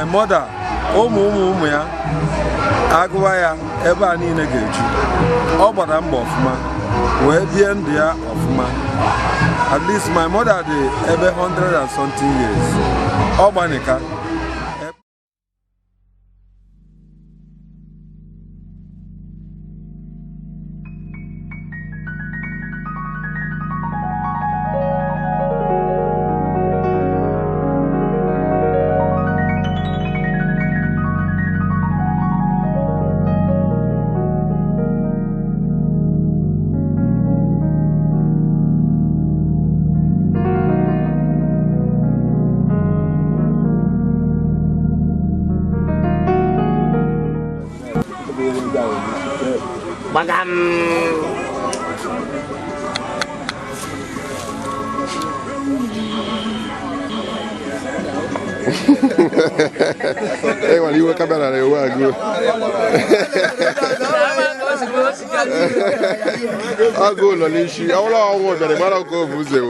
my mother ụmụ ya agụwa ya ebe a niile ga-eju ọ gbara mbọ ọfụma wee bie ndụ ya ọfụma. At least my mother dị ebe 100 and something years ọ gbanika. Bagam Hey, when you come out, you are good. I'll go, Lalishi. I want to go to the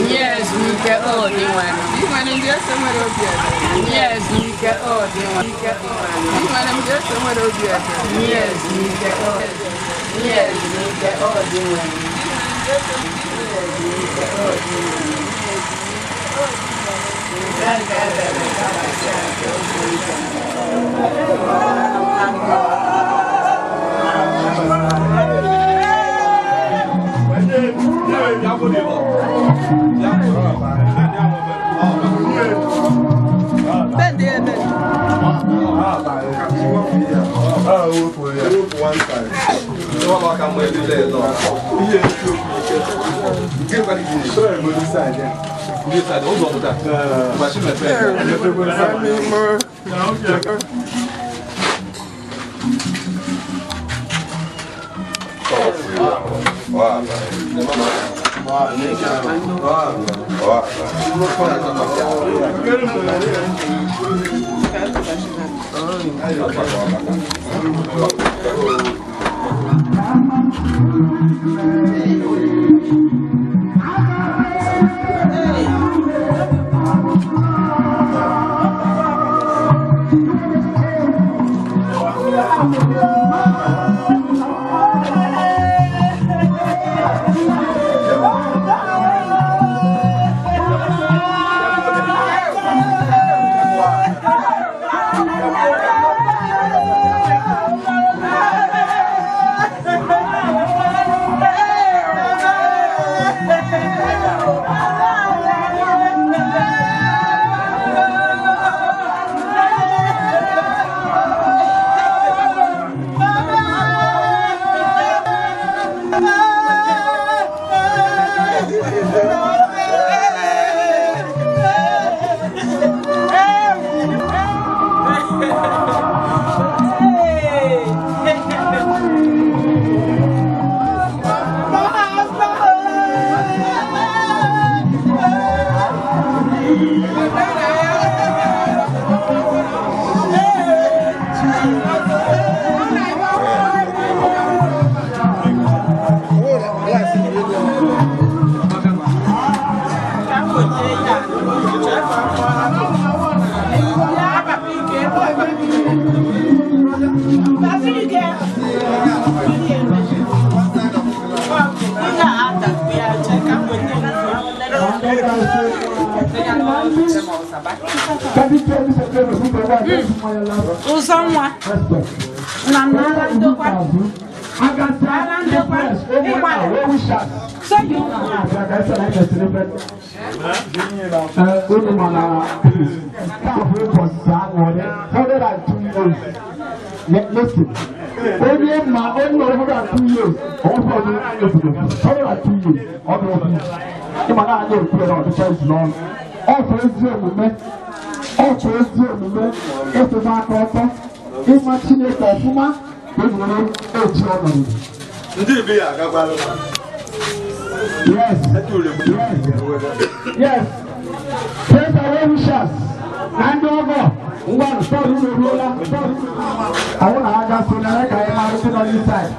Yes, we get all the one. You want to get somewhere over here? Yes, we get all the one. You want to get somewhere over here? Yes, we get all. Yes, we get all the one. Listen, only my own 102 years, also 102 years, all of you. You might not know the church long. Also, it's your movement. Also, it's your movement. It's a man daughter. It's my teenager, Fuma. It's your children. Yes. Yes. Praise the Lord, wishes. And over. One story to roll up. I want to have a like I am on this side.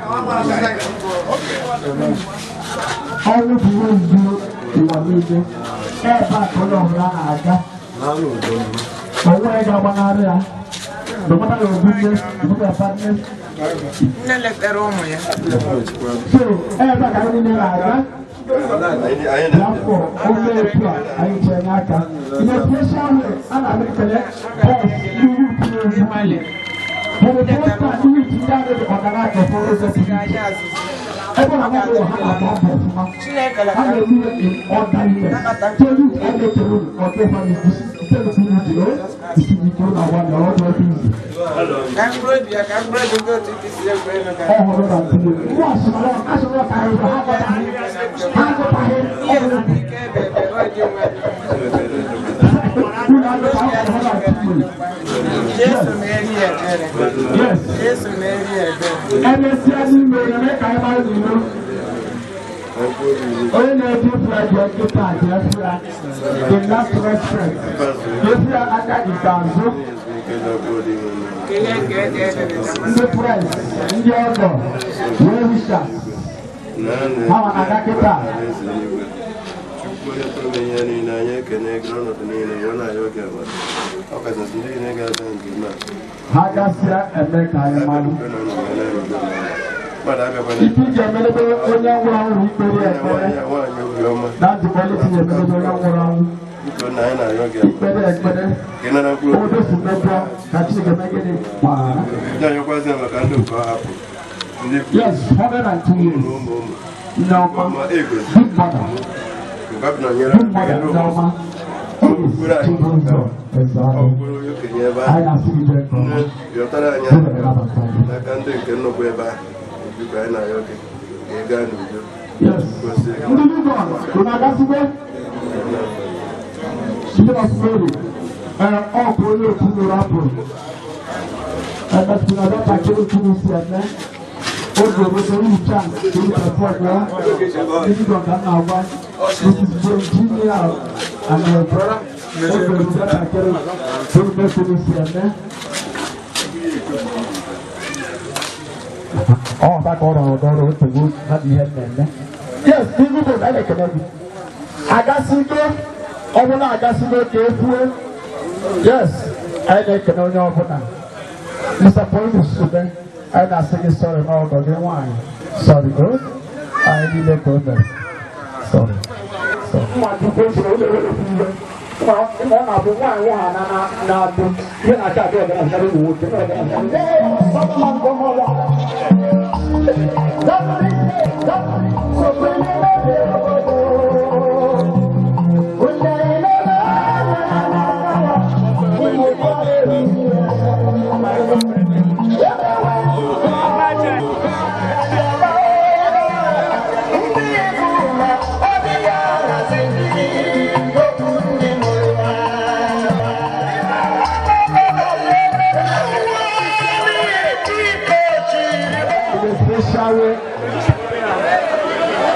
All of you will do you are losing. Ever for long Raga. But where I got one area. No matter your business, you have partners. So, ever got in the Raga. Therefore, only a plan, I Chanaka. In a special way, and I make a you will be for the first time, you will be down with the Organizer for the everyone will have a hallelujah in orderliness. Tell you, I get to room, whatever is this, tell you to know, you see, we told our one, all the things. I'm ready to go to this young man. Yes, 102 years. Nneoma, big mother. Big mother, Nneoma Eunice Chinweuzo Ezeadu. I have seen them from yes. Oh, that order, the good, not the head man. Yes, people don't like it. I got single, I got single, careful. Yes, I like it on your own. Mr. Point is super. I'm not saying sorry, no, but they wine. Sorry, good. I need a good man. Sorry.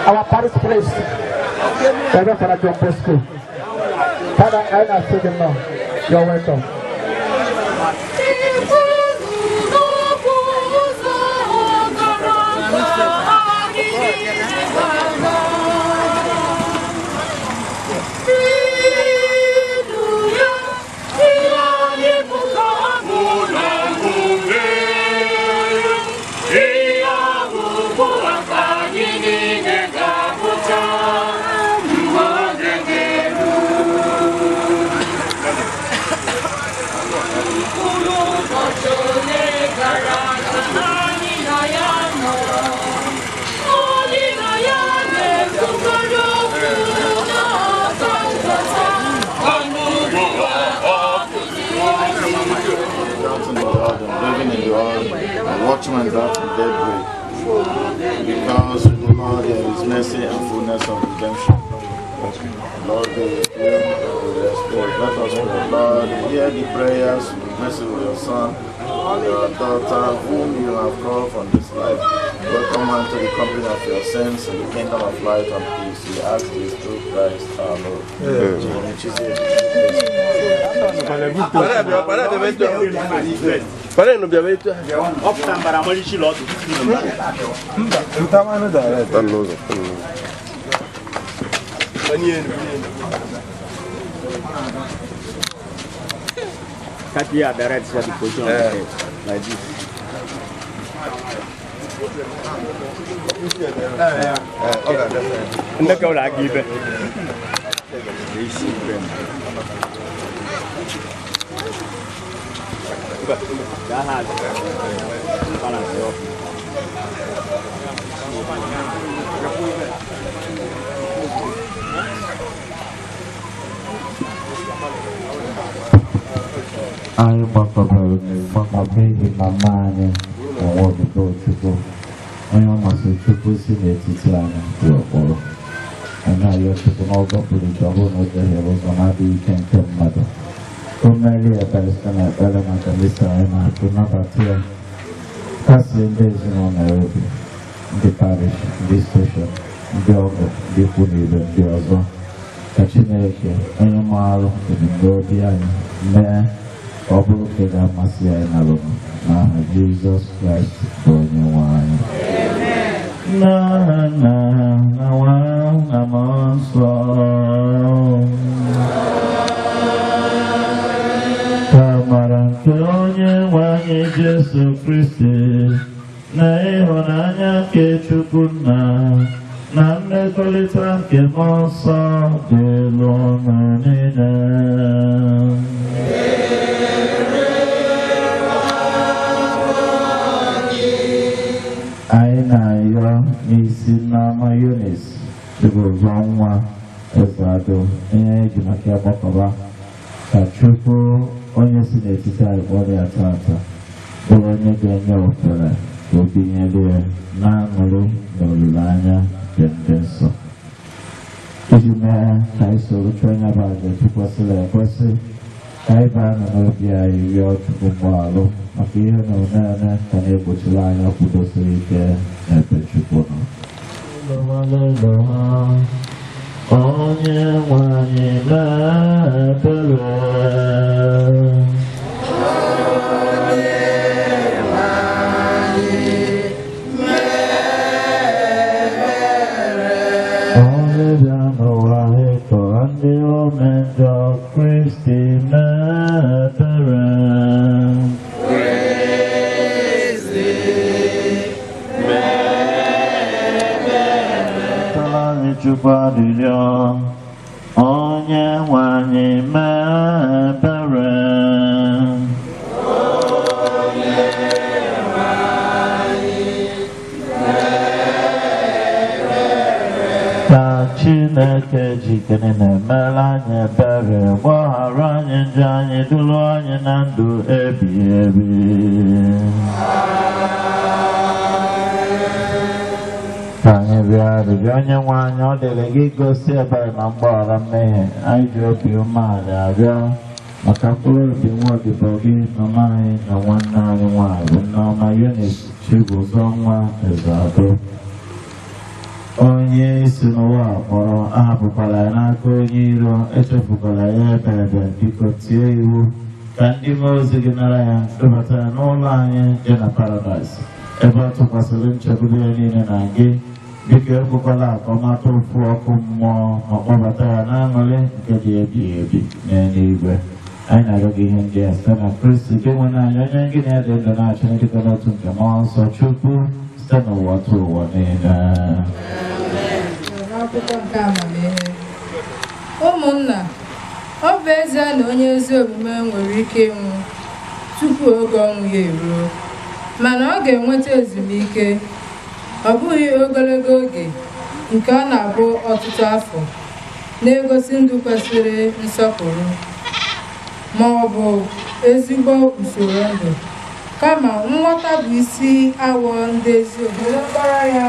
Our Paris place, Father John Bosco. Father, I am saying no. You're welcome. watchmen that from daybreak, because we do know there is mercy and fullness of redemption. Lord, be with you, with your spirit. Let us pray, Lord, hear the prayers, mercy with your son, your daughter, whom you have called from this life. Welcome unto the company of your saints in the kingdom of light and peace. We ask this through Christ our Lord. Can't are direct for the position of the head, like this. Look how I give it. That has balance off. Anyị gbakọbeghị mama anyị n'ụwa obibi Chukwu, onye ọmasị Chukwu si n'etiti anyị dị ọkpọrọ. Anyị ayọ Chukwu n'ọzọ pụrụ iche ọbụrụ na o jehiere ụzọ na-adịghị ike nke mmadụ. O merie ekpere site n'ekpere maka Lisa anyị na-atụ nabata ya. Kasie ndị ezinụlọ ya obi, ndị parish, ndị steshọn, ndị ọgọ, ndị ikwu na ibe ndị ọzọ. Ka Chineke onye maara ebumnobi anyị mee ọ bụrụ ka ga-amasị anyị na Roma n'aha Jizọs Kraịst bụ onye nwe anyị. N'aha Nna na Nwa na Mmụọ Nsọ. Ka amara nke onye nwe anyị Jesu Kristi na ịhụnanya nke Chukwu Nna na mmekọrịta nke Mmụọ Nsọ dịrị unu niile. Anyị na-ayọ n'isi Nneoma Eunice Chinweuzo Ezeadu, onye eji maka ya gbakọba, ka Chukwu onye si n'etiti anyị kpọrọ ya tata bụrụ onye ga-enye ofere ka o binyere ya n'aṅụrị na olileanya nke ndị nsọ. Iji mee ka anyị soro chụọ onye bụ aja tụkwasịrị ekwesị, ka anyị baa n'obi anyị rịọ Chukwu mgbaghara maka ihe na omenala ka na-egbochiri anyị kwudosiri ike n'ebe Chukwu nọ. Onye nwe anyị na-ebere. Onye bịa n'ụwa ịtọ ndị omejọ Kristi na-ebere. Chukwu arịrịọ onye nwe anyị mee ebere. Ka Chineke jikere na-emere anyị ebere, gbaghara anyị njọ anyị, duru anyị na ndụ ebighị ebi. Ka anyị rịọ arịrịọ onye nwe anyị, ọ dịrị gị gosi ebere na mgbaghara mmehie. Anyị ji obi umeala arịọ maka mkpụrụ obi nwa odibo gị mama anyị na nwanne anyị nwanyị Nneoma Eunice Chinweuzo Ezeadu, onye si n'ụwa kpọrọ, ahapụkwala ya n'aka onye iro, echefukwala ya ebe. Biko tie iwu ka ndị mmụọ ozi gị nara ya, dubata ya n'ụlọ anyị dị na Paradaịs, ebe ọ tụkwasịrị nchekwube ya niile na gị. Biko ekwekwala ka ọ mata ofu ọkụ mmụọ, ma kpọbata ya n'aṅụrị nke dị ebighị ebi n'eluigwe. Anyị na-arịọ gị ihe ndị a site na Kristi gị nwe anyị, onye gị na-ede ndụ na-achị n'ịdịkọ n'otu nke Mmụọ Nsọ Chukwu site n'ụwa tụ ụwa niile. N'akwụkwọ nke amamihe. Ụmụnna, ọ bụ ezie na onye ezi omume nwere ike ịnwụ tupu oge ọnwụ ya eruo, mana ọ ga-enweta ezumike. Ọ bụghị ogologo oge nke ọ na-abụ ọtụtụ afọ, na-egosi ndụ kwesịrị nsọpụrụ ma ọ bụ ezigbo usoro ndụ kama nghọta bụ isi awọ ndị ezi were kpọrọ ya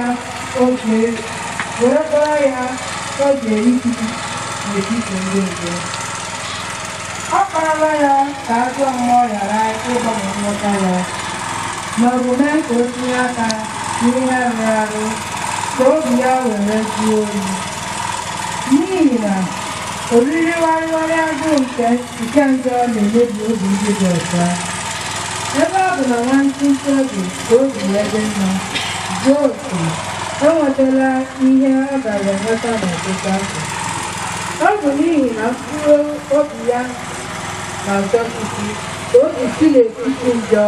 oge ikike n'etiti ndị nje. Ọ kparala ya ka ajọ mmụọ ghara ịgbanwe nghọta ya, ma ọ bụ mee ka o tinye aka n'ihe rụrụ arụ ka obi ya were zuo oyi. N'ihi na oriri warịwarị agụụ nke njọ na-emebi obi ndị dị ọcha. Ebe ọ bụ na nwantịntị oge ka obi ya dị mma zuo oke, enwetala ihe ọ gara enweta n'ọtụtụ afọ. Ọ bụ n'ihi na mkpụrụ obi ya na-achọpụsị ka obi si n'etiti njọ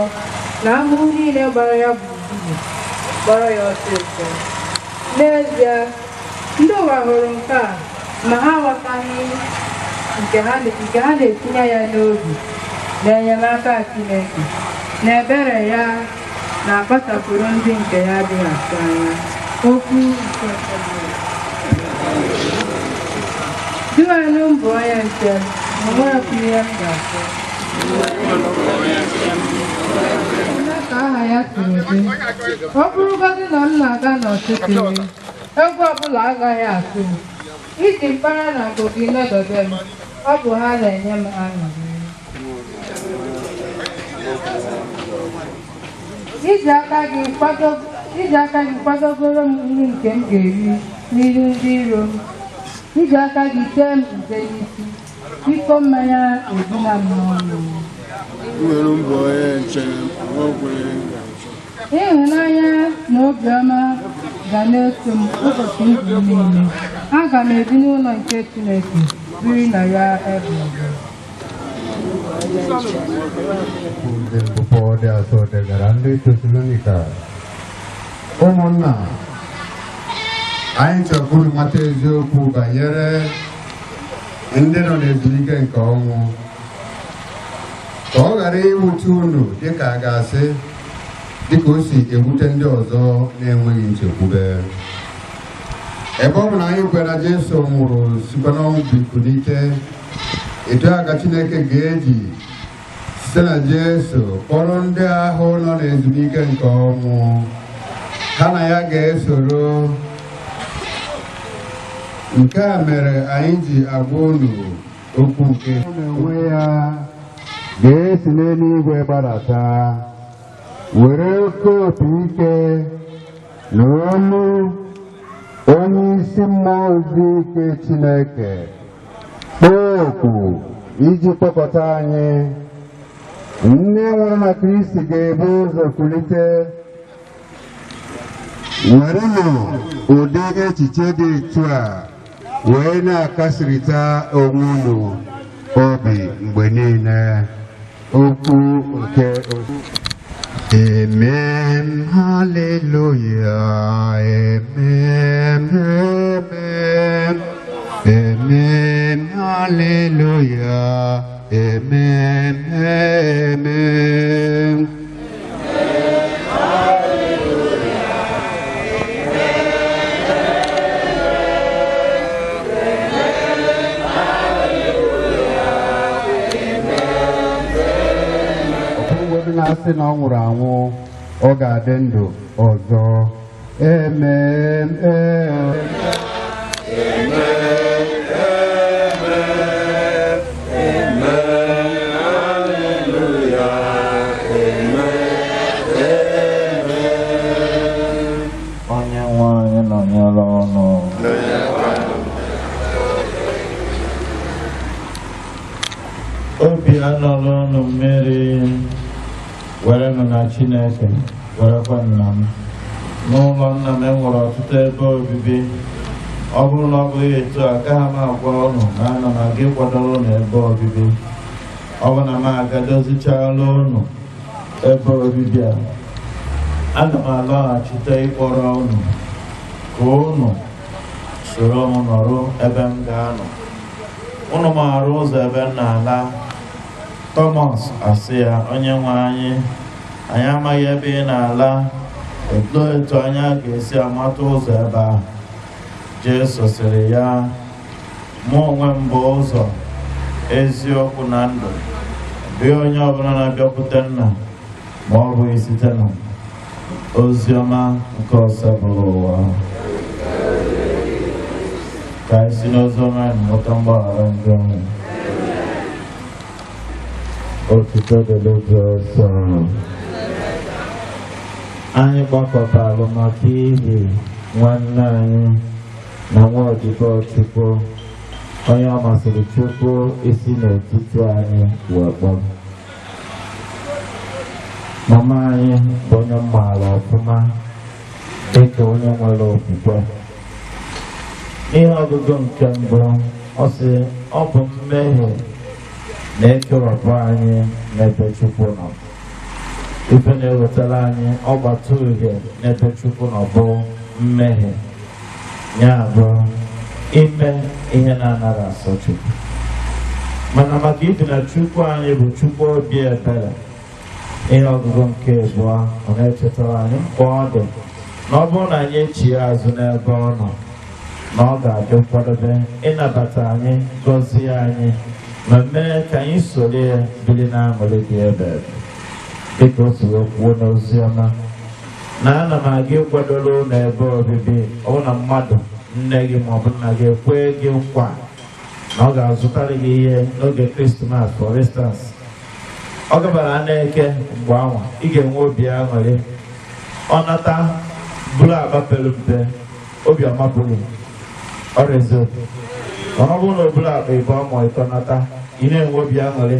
na ahụhụ niile gbara ya gburugburu gbara ya ọsịsọ. N'ezie, ndị ụwa hụrụ nke a ma ha aghọtaghị nke ha na-etinye ya n'obi na enyemaka Chineke na ebere ya na-akpachapụrụ ndị nke ya adịghị atụ anya. Okwu nke Diwanụ mbụ onye nche ma nwekwa ihe m ga-asị. Ka aha ya siri dị, ọ bụrụgodị na m na-aga n'ọchịchịrị, egwu ọbụla agaghị asị m. Iji mkpara na ngụgị nọdebe m, ọ bụ ha na-enye m aṅụrị. Iji aka gị kwadogoro m nri nke m ga-eri n'ihu ndị iro m. Iji aka gị tee m nze n'isi, iko mmanya edina m n'ọnụ. Ịhụnanya na obiọma ga na-eso m ụbọchị ndụ m niile. Aga m ebi n'ụlọ nke Chineke biri na ya ebe ọbụla. Del atọ degara ndị Tesalonika. Ụmụnna, anyị chọkwuru mata eziokwu banyere ndị nọ n'ezumike nke ọnwụ, ka ọ ghara iwute unu dịka a ga-asị dịka o si ewute ndị ọzọ na-enweghị nchekwube. Ebe ọ bụ na anyị kwere na Jesu nwụrụ sikwa n'ọnwụ bikulite, etu a ka Chineke ga-eji site na Jesu kpọrọ ndị ahụ nọ n'ezumike nke ọnwụ, ha na ya ga-esoro. Nke a mere anyị ji agwa unu okwu nke onwe ya ga-esi n'eluigwe gbadata, were oke opi ike na olu onye isi mmụọ ozi ike Chineke kpọọ oku iji kpọkọta anyị. Ndị nwụrụ na Kristi ga-ebu ụzọ kulite. Werenụ ụdị echiche dị etu a wee na-akasịrịta onwe unu obi mgbe niile. Okwu nke Amen, hallelujah, amen, amen, amen, hallelujah, amen, amen. Na-asị na ọ nwụrụ anwụ, ọ ga-adị ndụ ọzọ. Amen, amen. Onye nwe anyị nọnyere ọnụ. Obi anọrọ ọnụ mmiri, werenụ na Chineke, werekwa nna m. N'ụlọ nna m enwere ọtụtụ ebe obibi. Ọ bụrụ na ọ bụghị etu a, agaghị m agwa ụnụ na ana m aga ịkwadoro ụnụ ebe obibi. Ọ bụ na m agadozichaala ụnụ ebe obibi a, ana m alọghachite ịkpọrọ ụnụ ka ụnụ soro m nọrọ ebe m ga-anọ. Ụnụ maara ụzọ ebe m na-ala. Thomas asị ya, onye nwe anyị amaghị ebe ị na-ala, olee etu anyị ga-esi amata ụzọ ebe ahụ? Jesu sịrị ya, mụ onwe m bụ ụzọ, eziokwu na ndụ. Ọ dịghị onye ọbụla na-abịakwute nna ma ọ bụghị site na ozi ọma nke ọsọ bụrụ ụwa. Ka anyị si n'ozi ọma nweta mgbaghara ndị ọnwụ. Otuto dịrị Jizọs. Anyị gbakọtara maka ili nwanne anyị na nwa odibo Chukwu, onye ọ masịrị Chukwu isi n'etiti anyị wee kpọrọ. Mama anyị bụ onye maara ọfụma dịka onye nwere okwukwe. Ihe ọgụgụ nke mbụ, ọ sị ọ bụ mmehie na-ekewapụ anyị n'ebe Chukwu nọ. Ife na-ewetara anyị ọgbata uhie n'ebe Chukwu nọ bụ mmehie, ya bụ ime ihe na-anaghị asọ Chukwu. Mana maka ibi na Chukwu anyị bụ Chukwu obi ebere, ihe ọgụgụ nke abụọ ọ na-echetara anyị mkpa ọ dị na ọ bụrụ na anyị echie azụ n'ebe ọ nọ, na ọ ga-adị nkwadobe ịnabata anyị, gọzie anyị, ma mee ka anyị soro ya biri n'aṅụrị dị ebe dịka o si kwuo n'ozi ọma na ana m aga ịkwadoro ụlọ ebe obibi. ọ bụ na mmadụ, nne gị maọbụ nna gị ekwe gị nkwa na ọ ga-azụtara gị ihe n'oge Krismas, for instance, ọ gabara na-eke mgbe anwa, ị ga-enwe obi aṅụrị. Ọ nata bụrụ akpa pere mpe, obi ọmapụghị ọrụ eziokwu. Ọ bụrụ na oburu akpa ịbụ ọmụ ịtọ nata, ị na-enwe obi aṅụrị.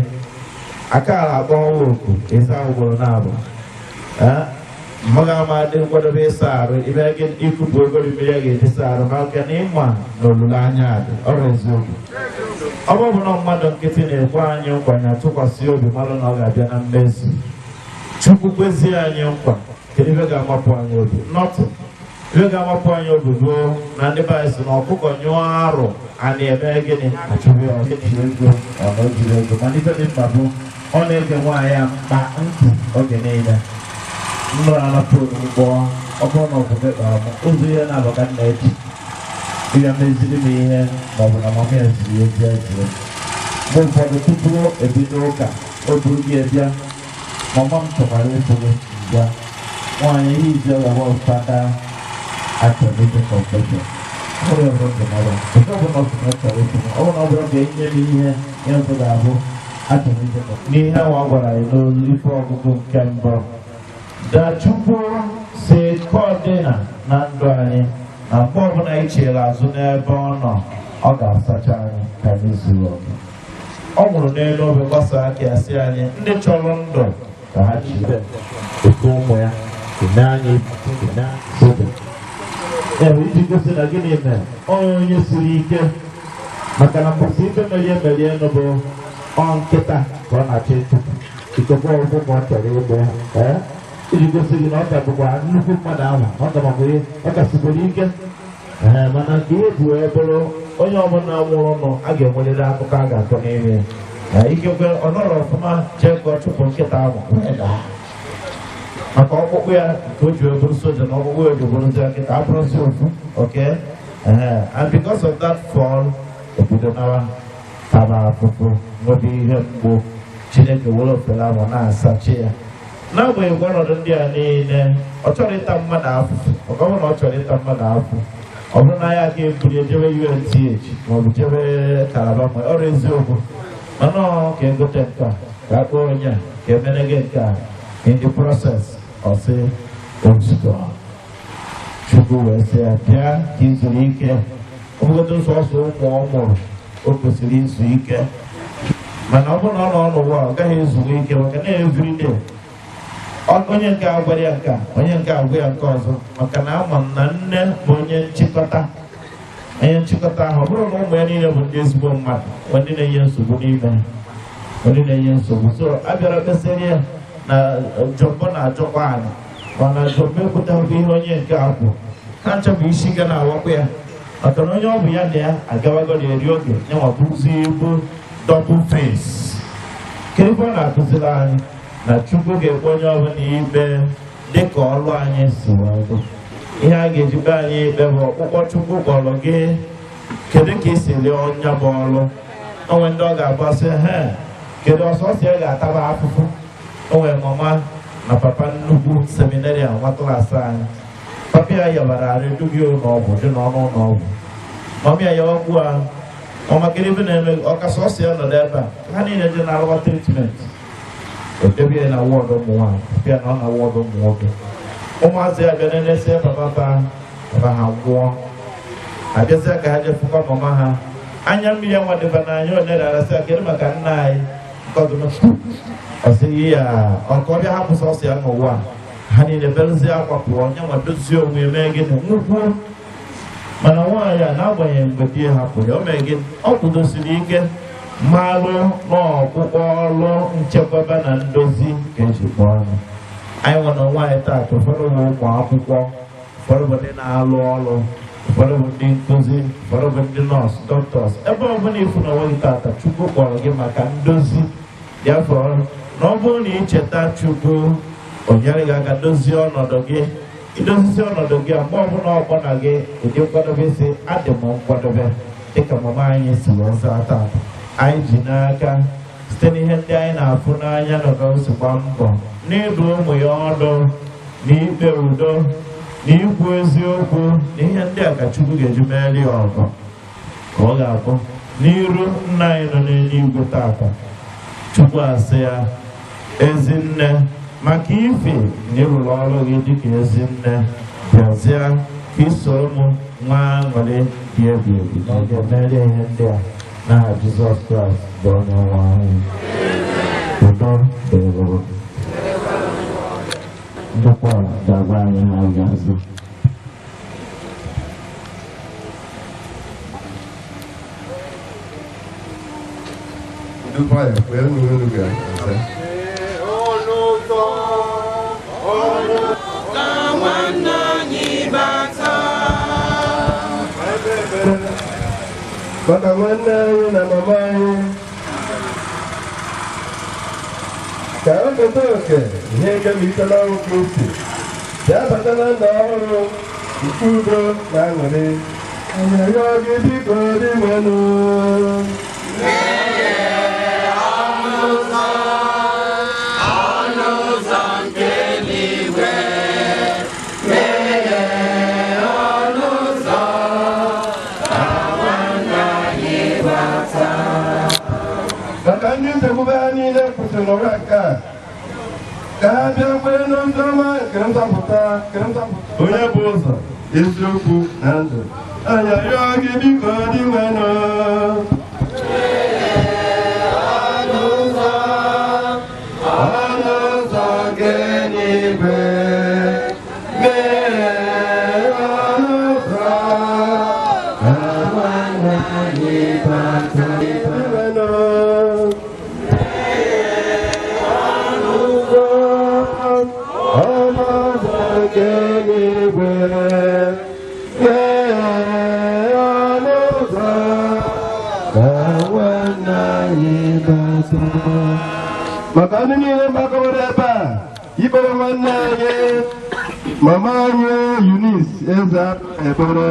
Akara akpọ ọnwa oku ịsa ugboro na-abụ mmaga amadị nkwadobe ịsa arụ, ibe gị ikupụ ogori mmiri a ga-eji sa arụ, maka na ịma na olileanya dị ọrụ eziokwu. Ọ bụ na mmadụ nkịtị na-ekwe anyị nkwa ya tụkwasị obi mmadụ na ọ ga-abịa na mmezu. Chukwu kwezie anyị nkwa, kedu ibe ga-amapụ anyị obi? Nọtụ ibe ga-amapụ anyị obi bụ na ndị be anyị si na ọkụkọ nyụọ arụ a na-eme gịnị? Achụbụ ya ego ọ jiri ego. Mana ife dị mkpa bụ ọ na-ege nwaanyị ya mkpa ntị oge niile. Nnụrụ anapụ ụgbọ ọ bụrụ na ọbụbe kpara m ụzọ ihe na-abụka nna echi ịga meziri m ihe maọbụ na mama ya ziri ezi ezie. Mgbe ụfọdụ tupu ebido ụka o buru gị ebịa, mama m chọkwara ịfụrụ bịa nwaanyị ihe izi ọgaba ụfada achọrọ confession. Ọ bụrụ ọbụrụ ndụmọdụ nke ọbụla ọbụla chọrọ ịfụrụ, ọ bụrụ na ọ bụrụ ga-enye m ihe ya mbụ ga-abụ achọrọ ijekọ. N'ihe awa gwara anyị n'olu ife ọgụgụ nke mbụ, da Chukwu si ka ọ dị na ndụ anyị, na mgbe ọbụla anyị chere azụ n'ebe ọ nọ, ọ ga-asacha anyị ka anyị zuru oke. Ọ nwụrụ n'elu obe gbasaa aka ya sị anyị ndị chọrọ ndụ ka ha chide oke ụmụ ya ene anyị sobe. Ebe iji gosi na gịnị mere onye siri ike, maka na mbọsị ife merie n'ụbụ ọ nkịta ka ọ na-achọ ịchụpụ ikekwe ọgwụgwọ ọ chọrọ igbe ha iji gosi gị na ọ ga-abụkwa nnukwu mmadụ ahụ, ọ ga-abụghị ọ kasịkwara ike. Mana nke ihe bụ wee bụrụ onye ọbụla nwụrụ nụ a ga-enwerịrị akụkọ a ga-akọ n'ime ya. Ikekwe ọ nọrọ ọfụma chee ka ọ chụpụ nkịta ahụ maka ọkpụkpụ ya nke o ji bụrụ soja na ọkpụkpụ ya ji bụrụzi nkịta abụrụzi ofu. Okay, and because of that fall, obodo nawa taba afụfụ nwebe ihe mgbu. Chineke were ofere ahụ na-asachi ya. N'agbanyeghị ọnọdụ ndị a niile, ọ chọrọ ịta mmadụ afụfụ. Ọ bụrụ na ọ chọrọ ịta mmadụ afụ, ọ bụrụ na ya ga-ebuli ejebe UNTH maọbụ jebe Kalaba ma ọrụ eziokwu, mana ọ ka egote nke a ka akpọ onye a ka emene gị nke a. In the process, ọ sị ozugbo Chukwu wee sị ya bịa ka izuru ike. Ọ bụgodo sọsọ ụmụ ọ mụrụ o kwesịrị izu ike, mana ọ bụrụ na ọ nọ n'ụwa ọ gaghị ezugo ike, maka na everyday onye nke a gwara ya nke a, onye nke a gwa ya nke ọzọ, maka na ama m na nne bụ onye nchịkọta. Onye nchịkọta ahụ ọ bụrụ na ụmụ ya niile bụ ndị ezigbo mmadụ, ndị na-enye nsogbu n'ime ndị na-enye nsogbu. So a bịara kpesịrị ya na Jọmbọ na-ajọkwa anyị, mana Jọmbọ ekwutabụ ihe onye nke a kwụ. Ha nchọbụ isi ga na-awakwa ya, maka na onye ọ bụ ya na ya agawago na-eri oge nyanwa bụzi bụ double face. Kedu ọ na-akụziri anyị? Na Chukwu ga-ekwe onye ọbụla ikpe dịka ọlụ anyị si wee dị. Ihe a ga-ejikwa anyị ikpe bụ ọkpụkpọ Chukwu kpọrọ gị, kedu ka isi lie ọnya bụ ọlụ. Onwe ndị ọ ga-agbasị kedu ọsọsọ ya ga-ataba afụfụ. Onwe mama na papa nnukwu seminari a nwa klaasị anyị papa ya yabara arị dubio n'ọgwụ dị n'ọnụ n'ọgwụ mami ya yawa gbuo ahụ ọmakịrị ibe na-eme ọkasa ọsị ya nọdụ ebe a ha niile dị na-arụwa tritment edebie na wọdụ ụmụ nwaanyị papa ya na ọ na wọdụ ụmụ nwoke ụmụazị ya bịa na-enesi papa ha nwụọ abịazịa ka ha jefụkwa mama ha anya mmiri ya nwadeba n'anya onere arasị a kedu maka nna anyị ọsịghị ya ọkọbịa hapụ sọsọ ya n'ụwa ha niile belụzie akwa pụọ onye nwa dozie onwe mee gịnị nnukwu mana nwaanyị a na-agbanyeghị mgbe di ya hapụrụ ya o mee gịnị ọ kwudosiri ike mmalụ n'ọkpụkpọ ọlụ nchekwaba na ndozi ka eji kpọọ ọnụ anyị nwere nwaanyị taata ụfọdụ bụ ụmụ akwụkwọ ụfọdụ bụ ndị na-alụ ọrụ ụfọdụ bụ ndị nkụzi ụfọdụ bụ ndị nọọsụ dọktọs ebe ọ bụla ifu na nweghị taata Chukwu kpọrọ gị maka ndozi ya fọrọ na ọ bụrụ na icheta Chukwu o nyere gị aka dozie ọnọdụ gị idozisi ọnọdụ gị mgbe ọbụla ọgbọ na gị ụdị nkwadobe si adị m nkwadobe dịka mama anyị si wee zaa taata anyị ji n'aka site n'ihe ndị anyị na-afụ n'anya na osikwa mbọ n'ịdụ ụmụ ya ọdụ na ikpe udo na ikwu eziokwu na ihe ndị a ka Chukwu ga-eji meeli ya ọgọ ka ọ ga-abụ n'iru nna anyị nọ n'eluigwe taata Chukwu asị ya ezinne maka ife na ịrụrụ ọrụ gị dịka ezinne bịazie ka isoro m nwa aṅụrị dị ebi ebi na ọ ga-emeli ihe ndị a n'aha Jizọs Kraịst bụ onye nwe anyị udo dịrị ndokwa ga-agwa anyị ha ga-azụ ndokwa ya kwere n'olu ga-aza maka nwanne anyị na mama anyị ka o keta oke ihe nkemitela nwoke isi bịa bata na ndụ ọhụrụ nke udo na aṅụrị anyị rịọ gị biko dị nwenụ maka ndị nchekwube ha niile kwụsịrị n'ụwa nke a ka ha bịa kwere n'ozi ọma nke nzọpụta onye bụ ụzọ eziokwu na ndụ anyị arịọ gị biko dị nwenụ ọnụ ụzọ nke n'igwe maka ndị niile gbakọrọ ebe a ikpere nwanne anyị mama anyị Eunice Ezeadu ekpere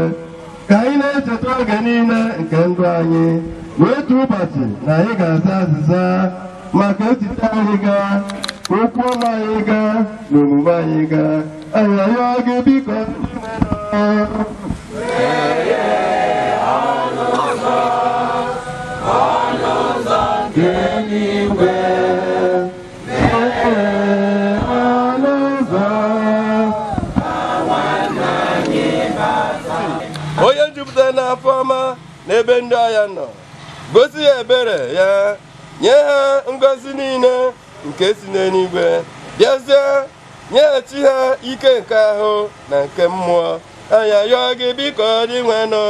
ka anyị na-echeta oge niile nke ndụ anyị otu ụbọchị na anyị ga-aza azịza maka echiche anyị gaa okwu ọma anyị gaa na omume anyị gaa anyị arịọ gị biko onye jupụtara n'afọ ọma n'ebe ndị agha nọ gosi ya ebere ya nye ha ngọzi niile nke si n'eluigwe bịazie nyeghachi ha ike nke ahụ na nke mmụọ anyị arịọ gị biko dị nwenụ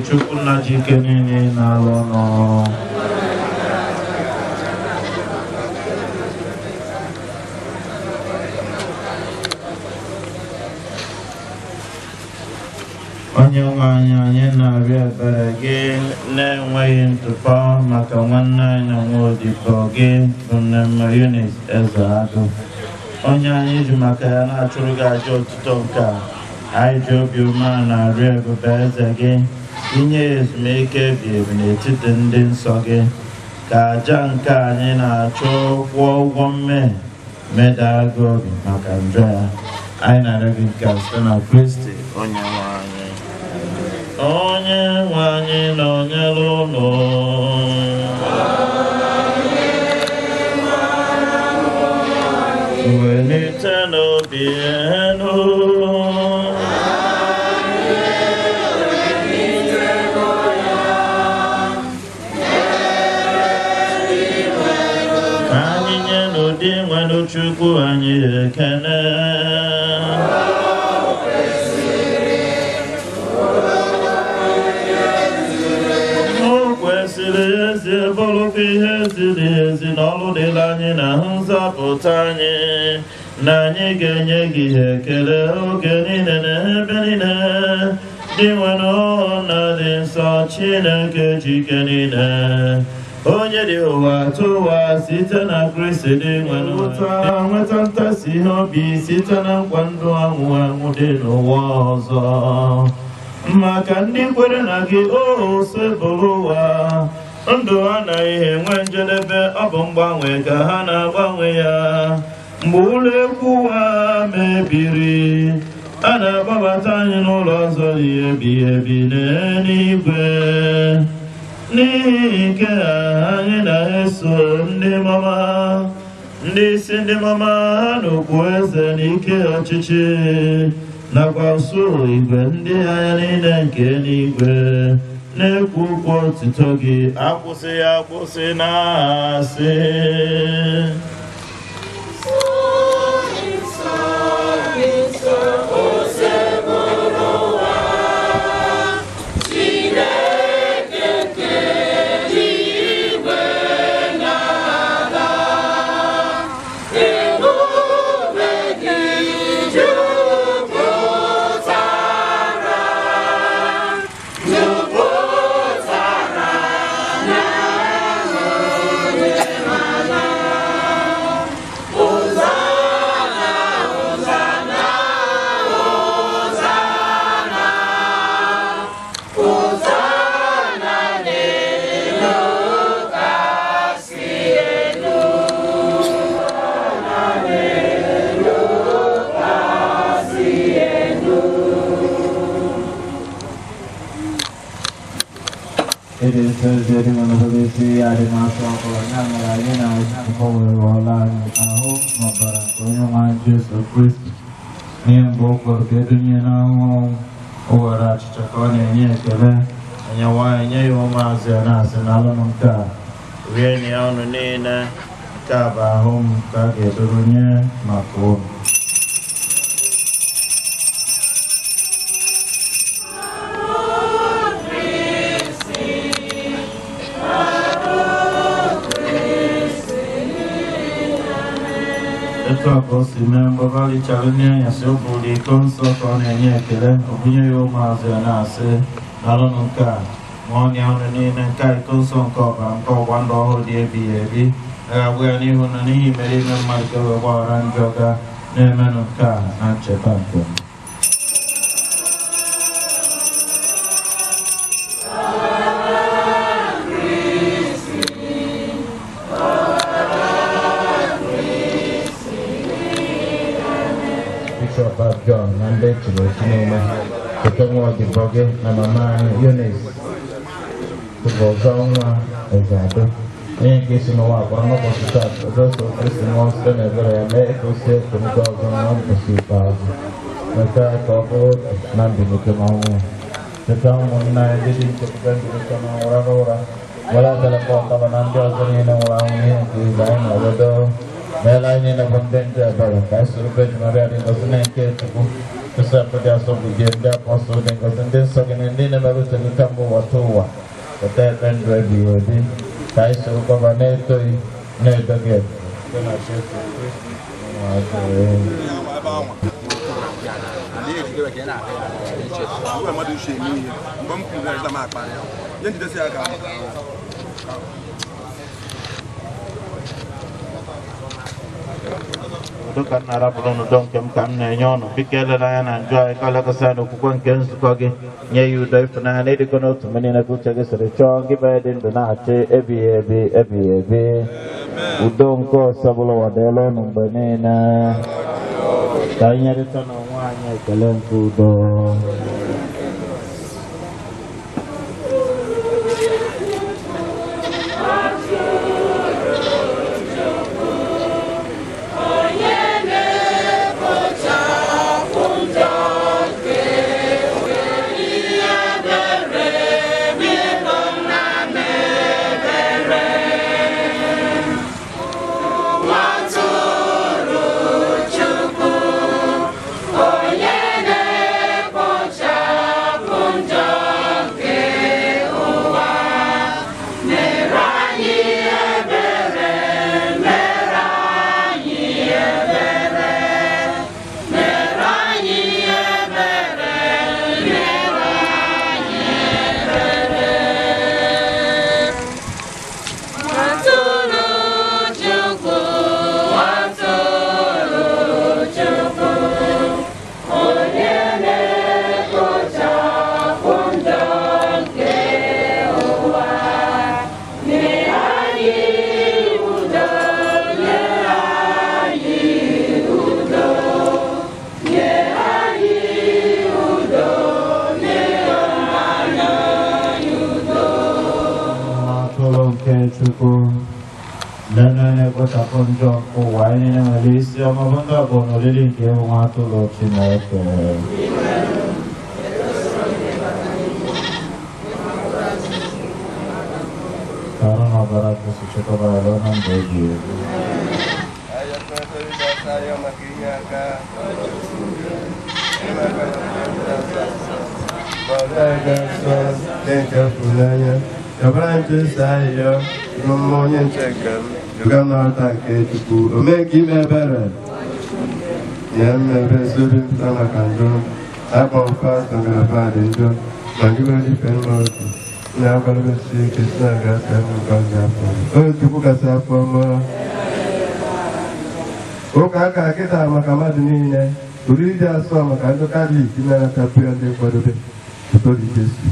Chukuna jikenini na lono. Onye nwanyị anyị na-arịọ ebere gị na-enweghị ntụpọ maka nwanne anyị na nwa odibo gị bụ Nneoma Eunice Ezeadu. Onye anyị ji maka ya na-achụrụ gị aja otuto nke a, anyị ji obi umeala na-arịọ ebube eze gị inye ezumike ebighị n'etiti ndị nsọ gị ka aja nke anyị na-achụ kwụọ ụgwọ mmehie medaa gị obi maka njọ ya. Anyị na-arịọ gị nke a site na Kristi onye nwe anyị. Onye nwe anyị nọnyere unu. Welite n'obi enu. Chukwu anyị ekene. O kwesịrị ezi bụrụkwa ihe ziri ezi n'ọrụ dịla anyị na nzọpụta anyị, na anyị ga-enye gị ekele oge niile na ebe niile, dị nwere na dị nsọ Chineke jike niile. Onye dị ụwa tụwa site na Kristi dị nweta ntasi obi site na nkwa ndụ anwụ anwụ dị n'ụwa ọzọ. Maka ndị kwere na gị o sebụrụ ụwa, ndụ ha anaghị enwe njedebe, ọ bụ mgbanwe ka ha na-agbanwe ya. Mgbe ụlọ ekwu ha mebiri, a na-agbabata anyị n'ụlọ ọzọ dị ebighị ebi n'eluigwe. N'ihi nke anyị na-eso ndị mama, ndị isi ndị mama ha n'okwu eze n'ike ọchịchị, nakwa usoro igwe ndị agha niile nke eluigwe, na-ekwu okwu otuto gị akwụsịghị akwụsị na-asị. It is Thursday, one of the three Adimaso, Namarina, Cover, Roland, Aho, Mabara, Koyaman, Jesus Christ, Niam Boko, Gedunian, Overach, Chakoni, and Yakele, and Yawa, and Yoma, Zanas, and Alamonka, Really on the Nina, Kaba, Home, Kage, Durunia, Mako. otu a ka o si mee mgbagharịchara ndị anyasị ụbụrụ iko nsọ ka ọ na-enye ekele ọbụnye ya ụmụazụ ya na-asị n'alụnụ nke a ma ọ nya ọrụ niile nke a iko nsọ nke ọbara nke ọgba ndụ ọhụrụ dị ebighị ebi ga-agwa ya n'ihu na n'ihi mere ime mmadụ ka wee gbaghara njọ ga na-emenụ nke a na ncheta nke m. John na ndị chiri Chineke nke nwa odibo gị na mama anyị Eunice Chinweuzo Ezeadu onye nke isi n'ụwa akpọrọ n'ụbọchị taa ụzọso Kristi mmụọ site n'ebere ya mee ka o si ekwurịta ọzọ na mbọchị ikpeazụ mechaa ka ọ bụrụ otu na mbilite n'ọnwụ cheta ụmụnna ya ndị dị nchekwube mbilite n'ọnwụ rara ụra were agalekwa ọtaba na ndị ọzọ niile nwụrụ anwụ ihe nke ibe anyị na-obodo meela anyị niile bụ ndị ndị ebere ka anyị soro Virgin Maria dị ngozi na nke Chukwu Joseph dị asọ bụgie ndị apọstụl dị ngozi ndị nsọ gị na ndị na-emere uche gị kamgbe ụbọchị ụwa weta ekpe ndụ ebighị ebi ka anyị soro gọva na-etoghị na-edo gị ebu site na Jesu Kristi Ka nna rapụrụ n'udo nke m ka m na-enye ọnụ biko elela anya na njọ anyị ka lekọsị ya n'okwukwe nke nzukọ gị nye ya udo ịfụnanya na ịdịkọ n'otu mgbe niile ka uche gị siri chọọ gị banye dị ndụ na-achị ebighị ebi ebighị ebi udo nke ọsọ bụla ụwa dịela ọnụ mgbe niile ka anyị nyerịta n'onwe anyị ekele nke udo. Njọ ụwa anyị na-enwere isi ọmụmụ ndị ọbụ n'olili nke nwa atụrụ Chineke ka ọrụ na ọbara Kristi chekwabara na ndụ ebighị ebi. Ọbara Jesu ahịhịa n'ụmụ onye ncheke m juga n'ọta nke Chukwu o mee ka ime ebere ya mmebe sori mpụta maka njọ akpọ pastọ ngalaba dị njọ ma gị nwere ife n'otu na-agbalịbesi ike si na gasị afọ ngozi afọ onye Chukwu gasị afọ ọma ụka aka kịta maka mmadụ niile pụrụ iji asọ maka ndị Katọlik na-anatapụ ya ndị nkwadobe uto dị Jesu.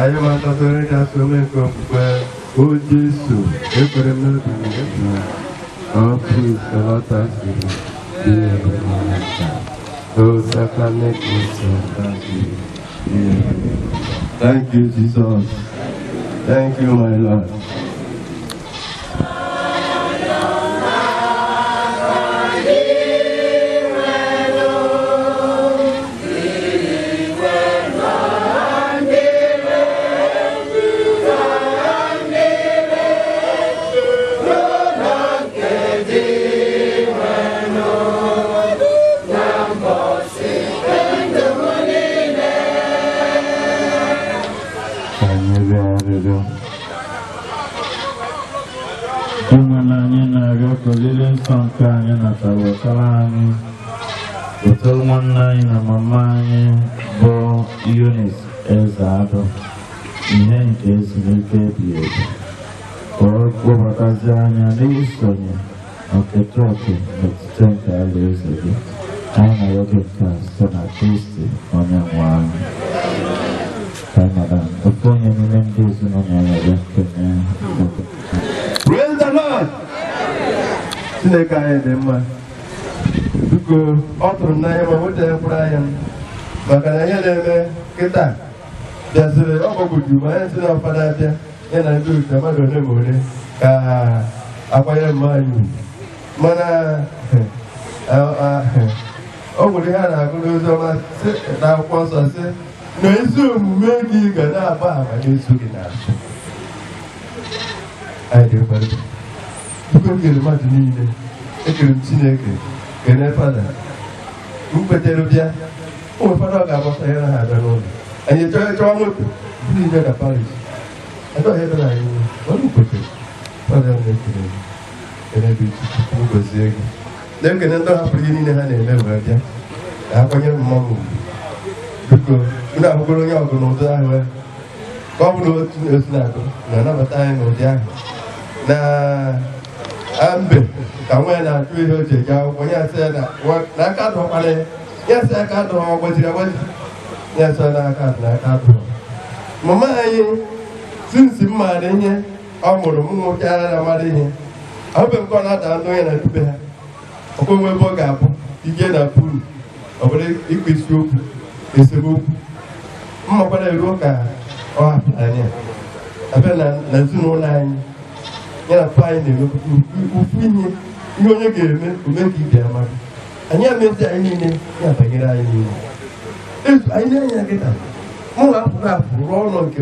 anyị matatụrụ ịgasị omeke okpukpe o Jesu ekwere mmebi oh please let us be oh sacrament thank you Jesus, thank you my Lord. Eunice Ezeadu ihe nke ezumike dị ebe ka ọ gbabatazi anya n'isonye ọketọọkụ n'etiti nke alaeze gị anyị na oge nke a site na Kristi onye nwe anyị. Ofu onye n'ime ndị ezinụlọ ya bịa kenye. Praise the Lord. Chineke anyị dị mma. Biko ọ tụrụ n'anya ma nweta mkpụrụ anya maka na ihe na-eme kịta bịaziri ọgbọgụju ma anyị si na ọfada abịa ya na ndị otu mmadụ ole ma ole ka akwanyere mma anyị mana ọ nwere ihe a na-agụ n'ozi ọma na akwụkwọ nsọ sị na ezi omume gị ga na-agba ama n'ezu gị n'azụ. Anyị dị mkparị biko m kere mmadụ niile ekere m Chineke kene fada m kwetere bịa ụmụ fada ọ ga-agbasa ya na ha abịa n'ụlọ anyị chọwa moto bụrụ ije na Paris adọghị ebe na anyị ọrụ kwetere fada m na-ekele kene bụ Chukwu gozie gị na-ekene ndị hapụrụ ihe niile ha na-eme wee bịa ka ha kwanyere mmanwụ biko unu ahụgoro onye ọgụ n'ụdị ahụ ka ọ bụrụ otu na-esi na-agụ na-anabata anyị n'ụdị ahụ na mbe ka nwaanyị na-achụ ihe o ji eji akwụkwọ ya sị ya na aka dụọkwara ya sị aka dụọ gbajiri agbaji ya sị n'aka n'aka dụọ mama anyị sinsi m maara ihe ọ mụrụ m nwoke ara na amara ihe ahụbe m ka ọ na-ada ndụ onye na-edube ha ọkwa nwe ebe ọ ga-abụ ije na puru ọ bụrụ ikpe isiokwu esemokwu mmakwara eruo ka ọ hapụ anya abịa na ezinụlọ anyị ya na pa anyị na-emepụta ufu ihe onye ga-eme ome ka ike amadụ anyị amezi anyị niile ya banyere anyị niile anyị na-enye nkịta mụ na apụghị apụ rụọ ụlọ nke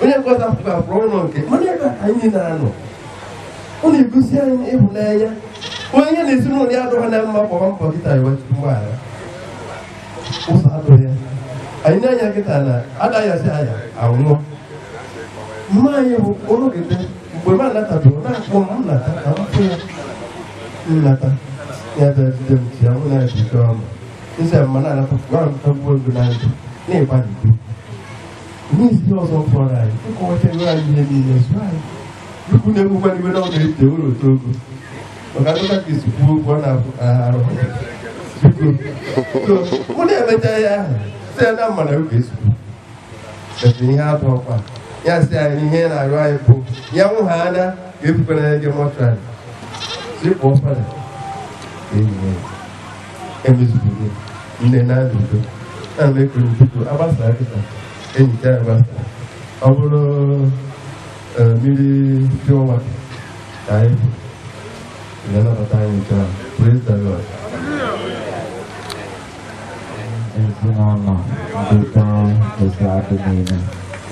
onye nkọzi apụghị apụ rụọ ụlọ nke mana ebe anyị niile anọ ọ na-egosi anyị ịhụnanya onye na-ezinụlọ ya adụghị na mma kpọrọ mpọ kịta iwechukwu mgbaghara ụzọ adụghị ya anyị na-enye nkịta na adaghị asị anya anwụọ mma anyị bụ ụlọgide mgbe m anatabụrụ na-akpọ m nnata ka m fụ ya nnata ya bịa jide m chi ahụ na-ebido ọnụ isi mma na-anatagbuo ego na ndụ na-ịgbalịgo n'ihi ọzọ fọrọ anyị ịkọwata ego anyị ihe niile zụ anyị ikwu na-ekwukwana iwe na ọ na-ete ụlọ otu ogo maka ndụka ka isi kwuo ụgwọ na-arụ mụ na-emecha ya ahụ sị ya na mma na oge esikwu ete ihe atụ ọkwa ya sị anyị ihe na-arụ anyị bụ ya nwụ ha anya ga-ebukwana ya gị mọtrali si kpọọ fada enyi emezuburu nne na-adị udo na ekere biko agbasa kịta enyicha ya gbasa ọ bụrụ mmiri pure water ka anyị bụ na-anabata anyị nke a. Praise the Lord. Ezinụlọ ndị Ezeadu niile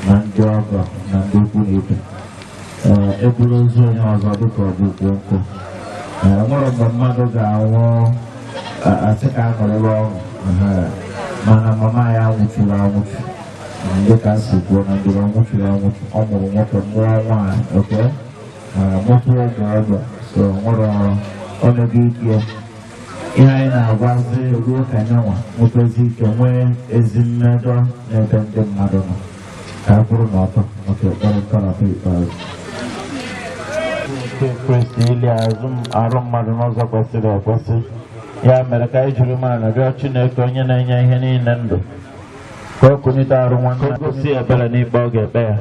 na ndị ọgọ na ndị ikwu na ibe eburu ozu onye ọzọ dịka ọgbụgbọ nkụ nwere mgbe mmadụ ga-anwụ asị ka a nọrịrị ọṅụ mana mama ya nwụchiri anwụchi dịka si kwuo na ndị nwụchiri anwụchi ọ mụrụ nwoke mụọ nwaanyị oke mụtụ ụmụ ọgọ so nwere ọnọdụ ike ihe anyị na-agwazi ruo ka nyanwa nwetazi ike nwee ezi mmejọ n'ebe ndị mmadụ nọ ka a kwụrụ n'ọtọ maka ekpere ntọrapụ ikpeazụ nke Kristi ili arụ mmadụ n'ụzọ kwesịrị ekwesị ya mere ka anyị jiri mana rịọ Chineke onye na-enye ihe niile ndụ ka ọ kụnyite arụ nwanne anyị gosi ebere n'ikpe ọ ga-ekpe ya.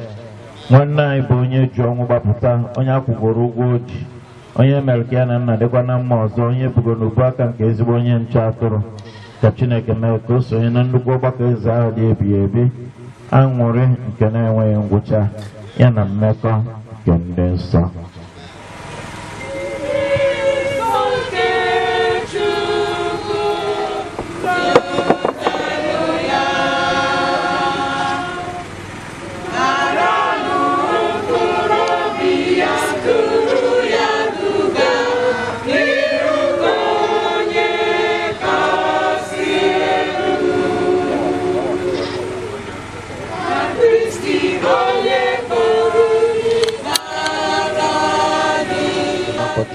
Nwanne anyị bụ onye ji ọnwụ gbapụta, onye akwụgoro ụgwọ oji, onye mere ka ya na nna dịkwa na mma ọzọ, onye bugo n'ubu aka nke ezigbo onye nche atụrụ. Ka Chineke mee ka o sonye na nnukwu ọgbakọ eze ahụ dị ebighị ebi, aṅụrị nke na-enweghị ngwụcha ya na mmekọ nke ndị nsọ.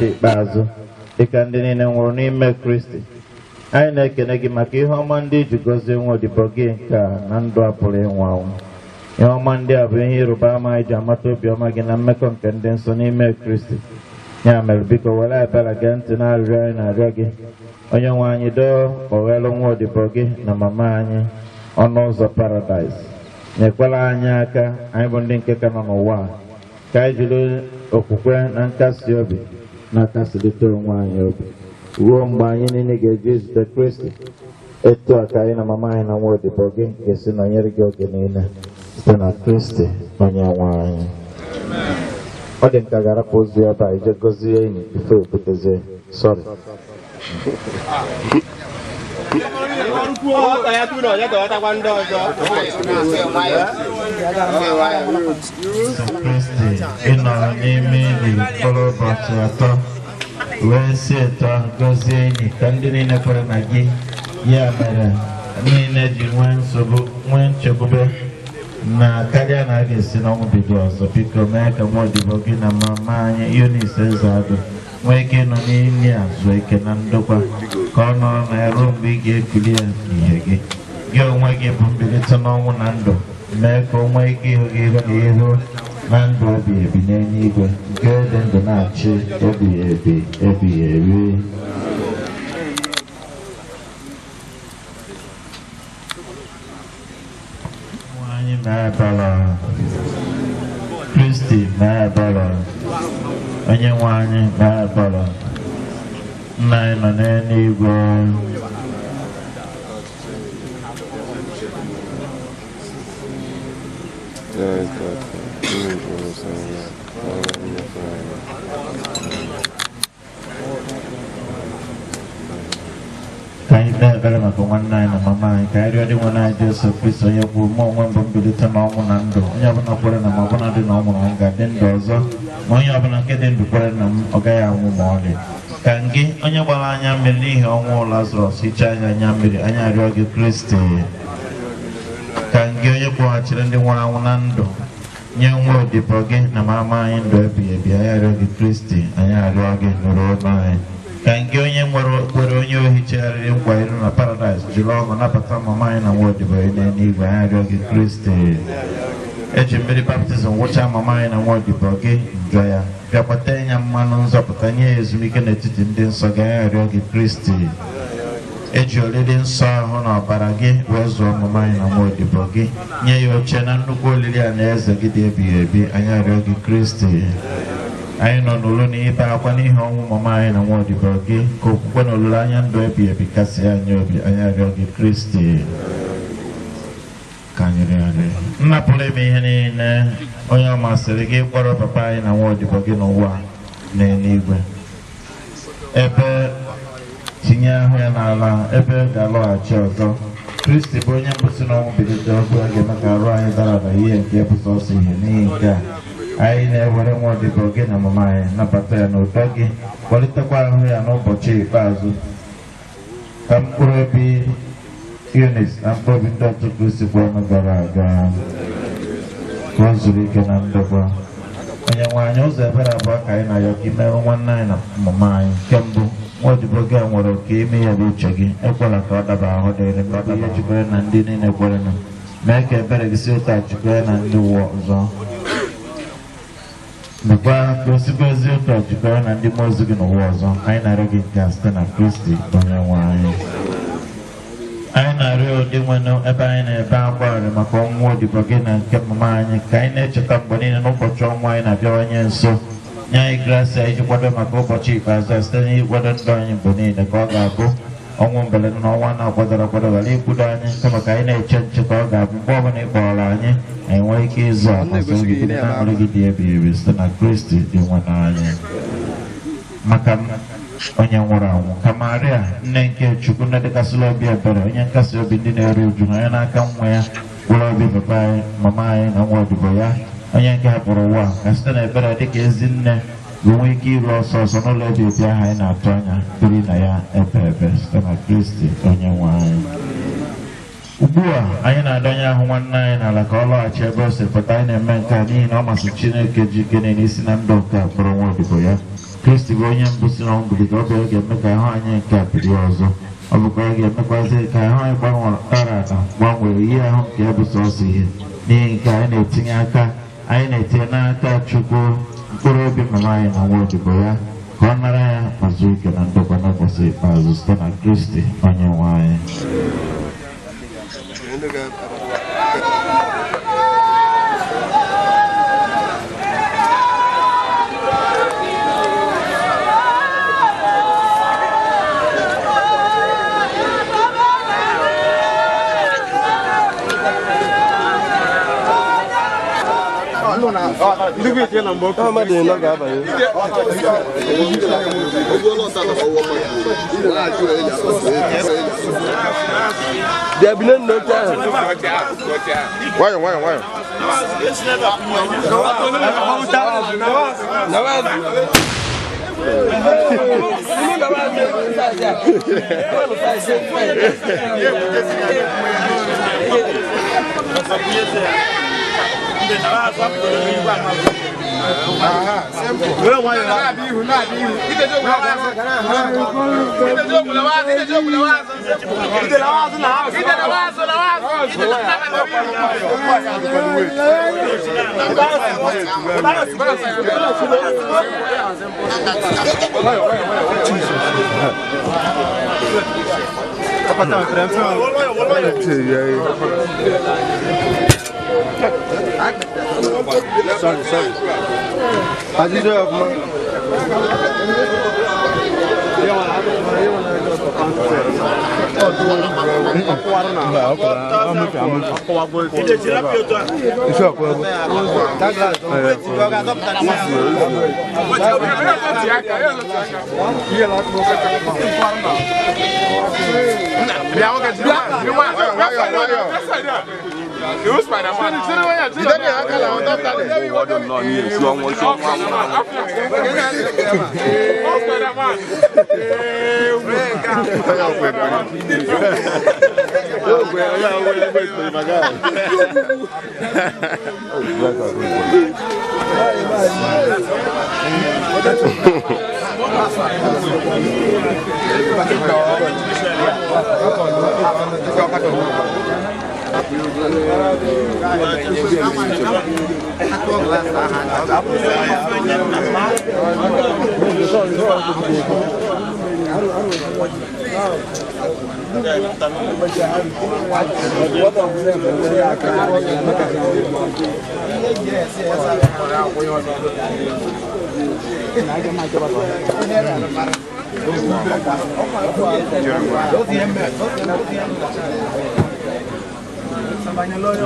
Ikpeazụ dịka ndị niile nwụrụ n'ime Kristi, anyị na-ekene gị maka ihe ọma ndị iji gọzie nwa odibo gị nke a na ndụ a pụrụ ịnwụ anwụ. Ihe ọma ndị a bụ ihe ịrụba ama anyị ji amata obiọma gị na mmekọ nke ndị nsọ n'ime Kristi. Ya mere biko were ebere gee ntị na-arịrịọ anyị na-arịọ gị, onye nwe anyị doo kpọghelu nwa odibo gị na mama anyị ọnụ ụzọ paradaịs. Nyekwara anyị aka, anyị bụ ndị nke ka nọ n'ụwa ka anyị jiri okwukwe na nkasi obi na-akasilite onwe anyị obi ruo mgbe anyị niile ga-eji ezute Kristi. Etu a ka anyị na mama anyị na nwa odibo gị ga-esi nọnyere gị oge niile site na Kristi onye nwe anyị. Ọ dị nka ga-arapụ ozu ebe a ije gozie enyi ife obutezie sọrị. Kristi ịnọ n'ime ili mkpụrụ ụbọchị atọ wee si etu ahụ gọzie enyi ka ndị niile kwere na gị, ya mere niile ji nwee nsogbu nwee nchekwube na karịa na a ga-esi n'ọnwụ bido ọzọ. Biko mee ka nwa odibo gị na mama anyị Eunice Ezeadu nwee ike ịnọ n'ili a zuo ike na ndokwa ka ọ nọrọ na ya ruo mgbe ị ga-ekuli ya n'ihe gị. Gị onwe gị bụ mbilite n'ọnwụ na ndụ, mee ka o nwee ike ịhụ gị ihu na ihu na ndụ ebighị ebi n'eluigwe, nke dị ndụ na-achị ebighị ebi ebighị ebi. Anyị na-ebara Kristi na-ebara onye nwe anyị na-ebara nna anyị nọ n'eluigwe. Ka anyị kpee ekpere maka nwanne anyị na mama anyị, ka anyị rịọ dị nwanne anyị Jesu Kristi onye kwuru mụ onwe mbụ mbilite n'ọnwụ na ndụ. Onye ọbụla kwere na m ọbụla dị na ọ nwụrụ anwụ ga-adị ndụ ọzọ, ma onye ọbụla nke dị ndụ kwere na m ọ gaghị anwụ ma ọlị. Ka gị onye gbara anya mmiri n'ihi ọnwụ Lazarọs hichaa anyị anya mmiri, anyị arịọ gị Kristi. Ka gị onye kpọghachiri ndị nwụrụ anwụ na ndụ nye nwa odibo gị na mama anyị ndụ ebighị ebi, anyị arịọ gị Kristi, anyị arịọ gị nụrụ ọnụ anyị. Ka gị onye kwere onye ohi chegharịrị nkwa iru na paradaịs jiri ọṅụ nabata mama anyị na nwa odibo gị n'eluigwe, anyị arịọ gị Kristi. Eji mmiri baptizim wụchaa mama anyị na nwa odibo gị njọ ya, bịakwata ya mmanụ nzọpụta nye ya ezumike n'etiti ndị nsọ gị, anyị arịọ gị Kristi. Eji olili nsọ ahụ na ọbara gị wee zụọ mama anyị na nwa odibo gị, nye ya oche na nnukwu olili a na eze gị dị ebighị ebi, anyị arịọ gị Kristi. Anyị nọ n'ụlọ na ibe akwa n'ihi ọnwụ mama anyị na nwa odibo gị, ka okwukwe na olileanya ndụ ebighị ebi kasị anyị obi, anyị arịọ gị Kristi. Ka anyị rịọrịọ nna pụrụ ime ihe niile, onye ọ masịrị gị kpọrọ papa anyị na nwa odibo gị n'ụwa n'eluigwe, ebe tinye ahụ ya n'ala ebe ga-alọghachi ọzọ. Kristi bụ onye mbụsị n'ọnwụ bilite ọgụ, a ga-eme ka arụ anyị dara na ihe nke ebụsọ ọsọ ihe. N'ihi nke a anyị na-ewere nwa odibo gị na mama anyị nabata ya n'ụtọ gị, kwalitekwa ahụ ya n'ụbọchị ikpeazụ, ka mkpụrụ obi Eunice na mkpụrụ obi ndị otu Kristi kwa ọnụ gara aga ka o zuru ike na ndokwa. Onye nwe anyị, ụzọ ebere abụọ ka anyị na-ayọ ka imerụ nwanne anyị na mama anyị. Nke mbụ, nwa odibo gị a nwere oke ime ya bụ uche gị, ekwela ka ọ daba ahụ dịrị ka ọ daba jikọrọ na ndị niile kwere na, mee ka ebere gị si ụtọ jikọrọ na ndị ụwa ọzọ, mekwa ka o sikwa ezi ụtọ jikọrọ na ndị mmụọ ozi gị n'ụwa ọzọ. Anyị na-arịọ gị nke a site na Kristi onye nwe anyị. anyị na-arịọ ụdị nwere ebe anyị na-ebe agbarị maka ọnwụ odibo gị na nke mama anyị ka anyị na-echeta mgbe niile n'ụbọchị ọnwa anyị na-abịawanye nso nye anyị gracia iji kwado maka ụbọchị ikpeazụ a site n'ịkwado ndụ anyị mgbe niile ka ọ ga-abụ ọnwụ mberede na ọnwa na-akwadoro akwado ghara ikwudo anyị kama ka anyị na-eche nche ka ọ ga-abụ mgbe ọbụla ị kpọrọ anyị anyị nwee ike ịzụ akpasa ogige na aṅụrị gị dị ebighị ebi site na Kristi dị nwe anyị maka onye nwụrụ anwụ ka Maria nne nke Chukwu nne dịkasịla obi ebere onye nkasi obi ndị na-eru uju na onye n'aka nwa ya gwụrụ obi papa anyị mama anyị na nwa odibo ya onye nke hapụrụ ụwa ka site na ebere dịka ezi nne nwee ike iru ọsọ ọsọ n'ụlọ ebe obi ahụ anyị na-atụ anya biri na ya ebe ebe site na Kristi onye nwe anyị. Ugbu a anyị na-adọnye ahụ nwanne anyị n'ala ka ọ lọghachi ebe o si pụta. Anyị na-eme nke a n'ihi na ọ masị Chineke ji ike n'isi na ndụ nke a kpọrọ nwa odibo ya. Kristi bụ onye mbụ si n'ọnwụ bilite, ọ bụ ya ga-eme ka ahụ anyị nke a bilie ọzọ. Ọ bụkwa ya ga-emekwazi ka ahụ anyị gbanwere ada gbanwere ihe ahụ nke ya bụ sọsọ ihe. N'ihi nke anyị na-etinye n'aka Chukwu mkpụrụ obi mama anyị na nwa odibo ya ka ọ nara ya ma zuo ike na ndokwa n'ụbọchị ikpeazụ site na Kristi onye nwe anyị. Sorry. How do you do it, man? You Spider-Man. You don't have to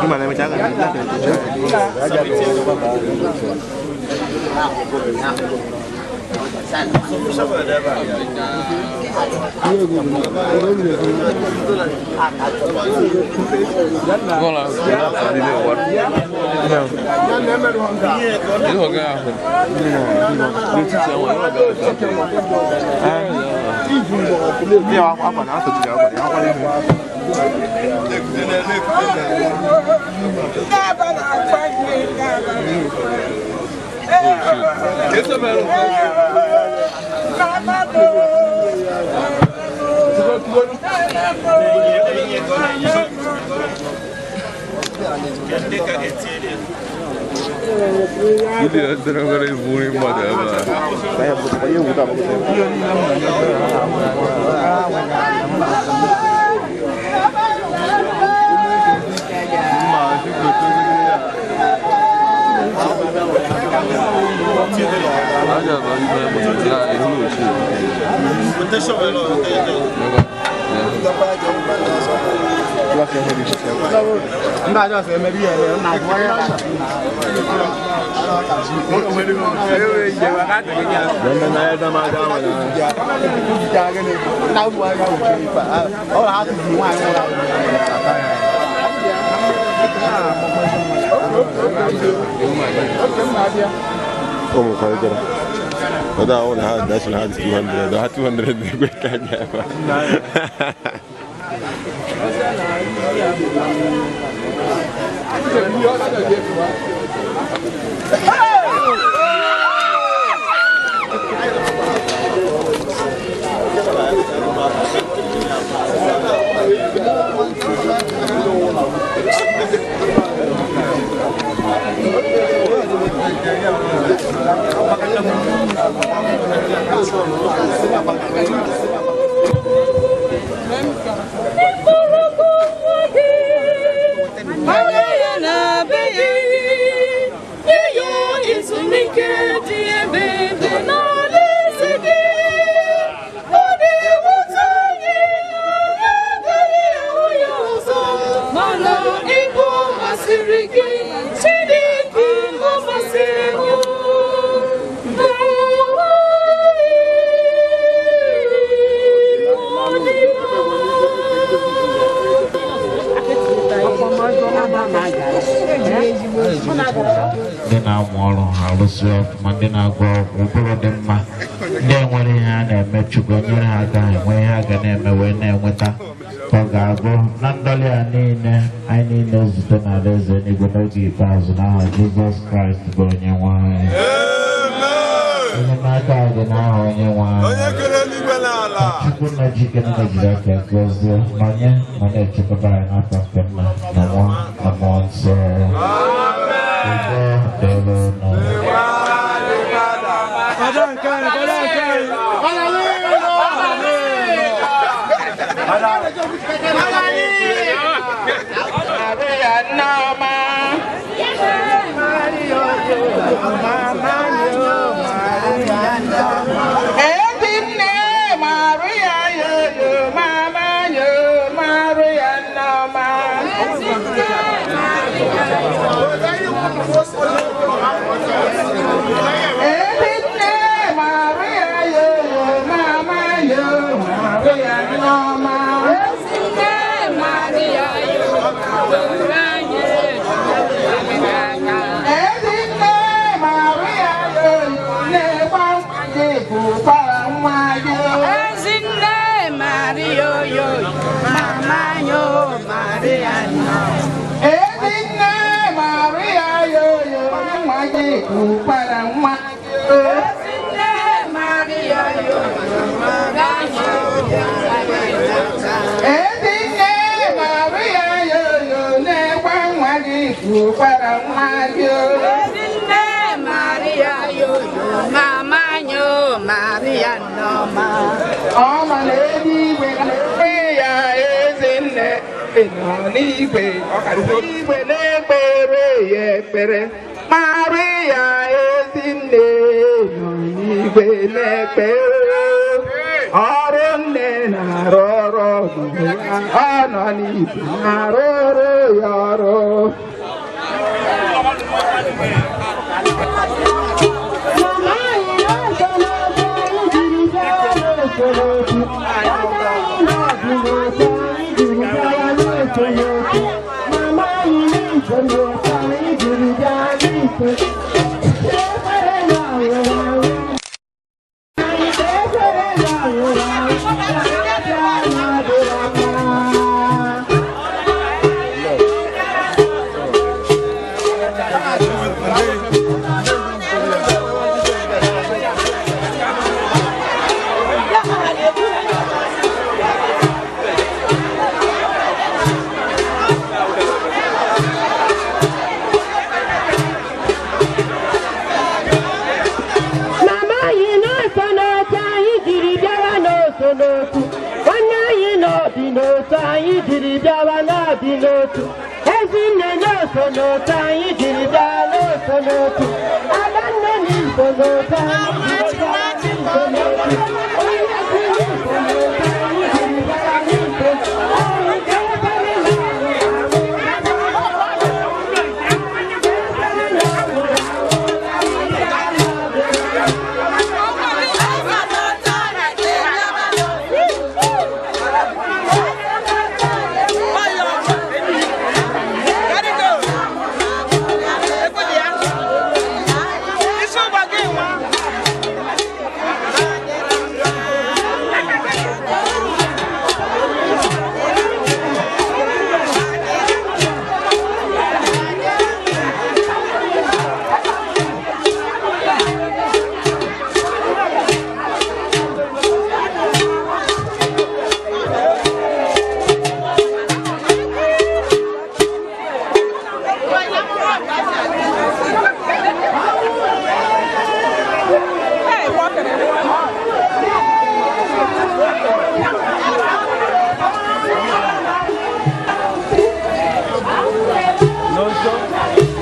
Gimana macam But I only had national had 200. I had 200 ndị na-amụ ọrụ arụsị ọfụma ndị na-agụ ụbụrụ dị mma ndị enwere ihe a na-eme Chukwu nyere ha aka enwe ihe a ga na-eme wee na-enweta ka ọ ga-abụ na ndọli a niile anyị niile zute n'alaeze n'igwe n'oge ikpeazụ n'aha Jizọs Kraịst bụ onye nwe anyị. Enyemaka dị n'aha onye nwe anyị. Chukwu nna Jike niile jiri aka gọzie ma nye ma na-echekwaba anyị n'aka nke Nna na Nwa na Mmụọ Nsọ. Thank you.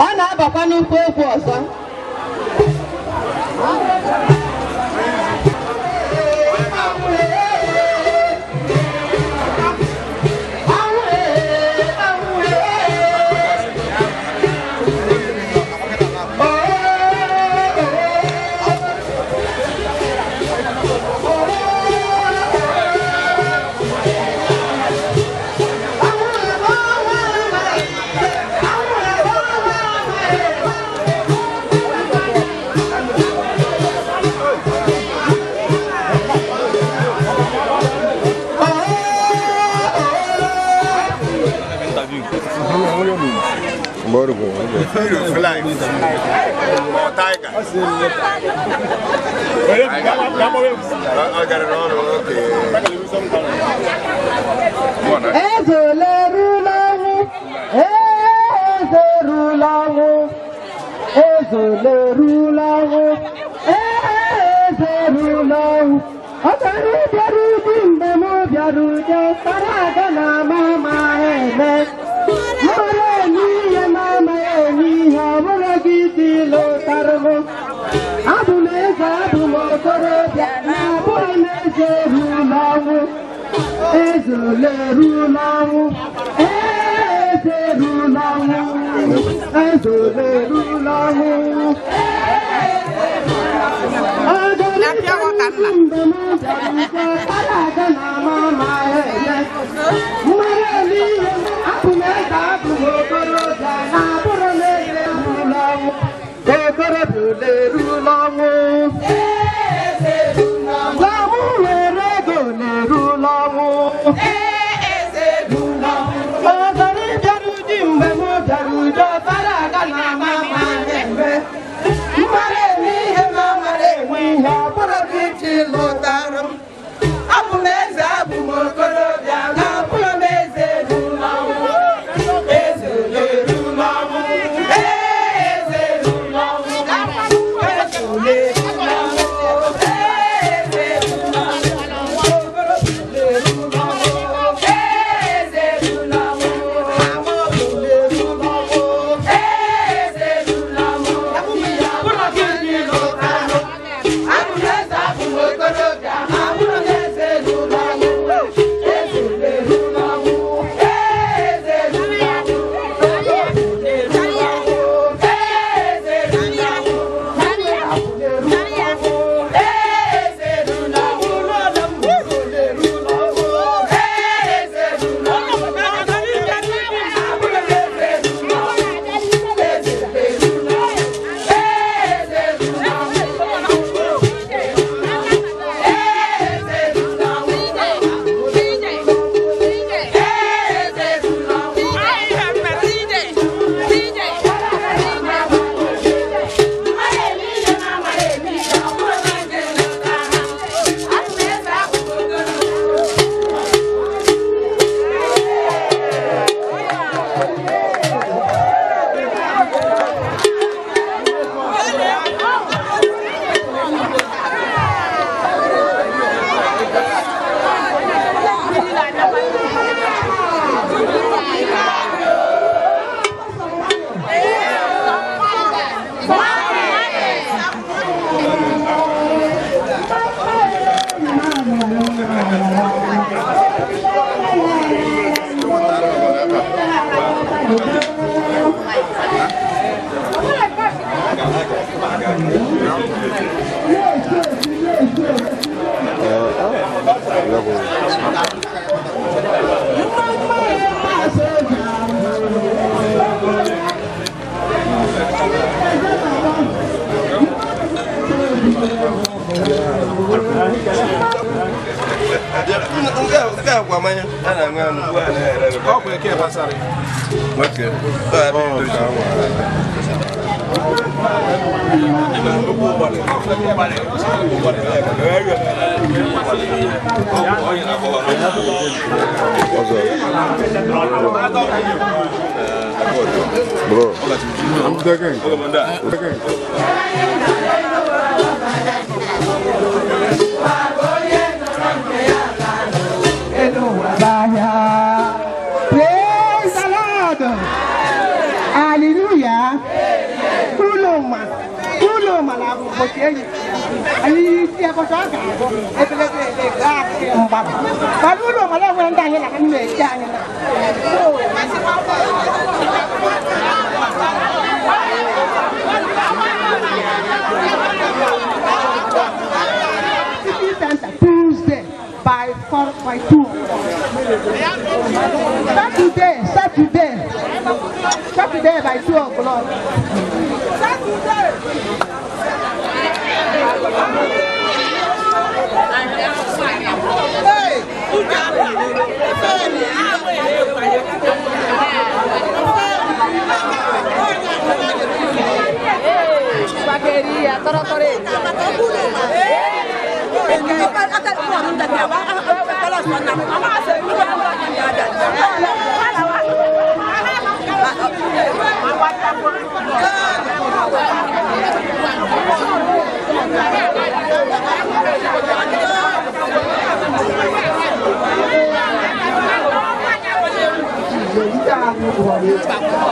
ọ na-abakwa n'ukwu okwu ọzọ. Bro, I'm taking. Praise the Lord. Hallelujah. ma ụlọ ma na ụbọchị enyi anyị isi ụbọchị ọ ga-abụ ebelebe mgbaba mana ụlọ ma na-enwere ndị anyị na ha na-eji anyị na Center Tuesday by 2. Saturday by 2 o'clock.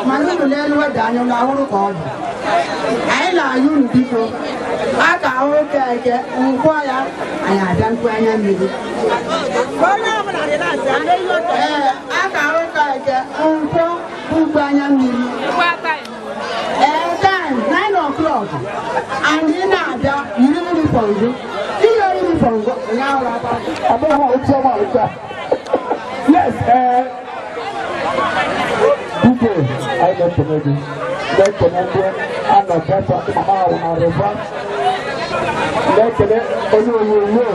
Mana ụlọ elu dị anya na ọhụrụ ka ọ bụ. Anyị na-ayụ n'ụdịko, a ka ahụ keke nkwọ ya anyị abịa nkwu anya mmiri. A ka ahụ keke nkwọ nkwu anya mmiri. Time 9 o'clock, anyị na-abịa yiri uniform gị. Ihe uniform gị ụnyaahụ aka. Ọ bụghị otu ọma ụta. Yes, people, I don't know maybe. Let the number and a better mama or river. Let the know.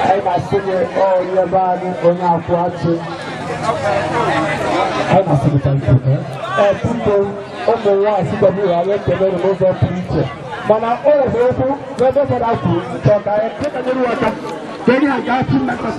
I must say, oh, your body on your watching. I must say, thank you. People, on the right, see the view, I let the most of preacher. But I'm all of you, whether for that food, talk I take a little water. Then I got him back to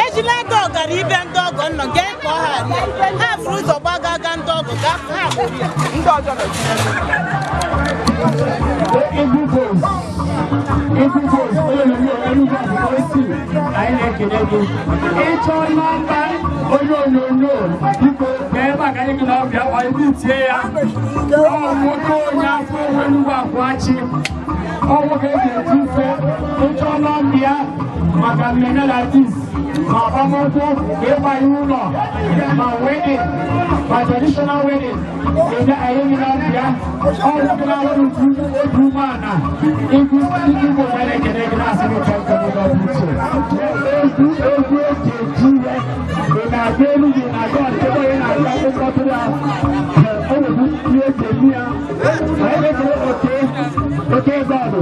ejila dog gara ibe ndị ọgọ nọ gee ka ọ ha furu ụzọ gbagaga ndị ọgọ ga ha ndị ọzọ ịchọ nọmba onye onyonyo biko ebe a ka anyị gị na ọbịa ọ ibu tie ya nwoke onye afọ onwe nnukwu akwachi ọnwoke eji eji mfe ịchọ nọmba ya maka mmemme na dis ma agbamakwụkwọ ka ịgbanye ụlọ ma wedding ma traditional wedding ebe anyị gị na ọbịa ọnwoke na-awụrụ otu umeala igwu igbo nwere ekele gị na-asị gị chọọ egwu eji eji ihe ị na-aga elu gị na-aga ọdịbe onye na-aga mkpọtụrụ ya o webu ihe eji eme ya ma ebe ekele oke gọdụ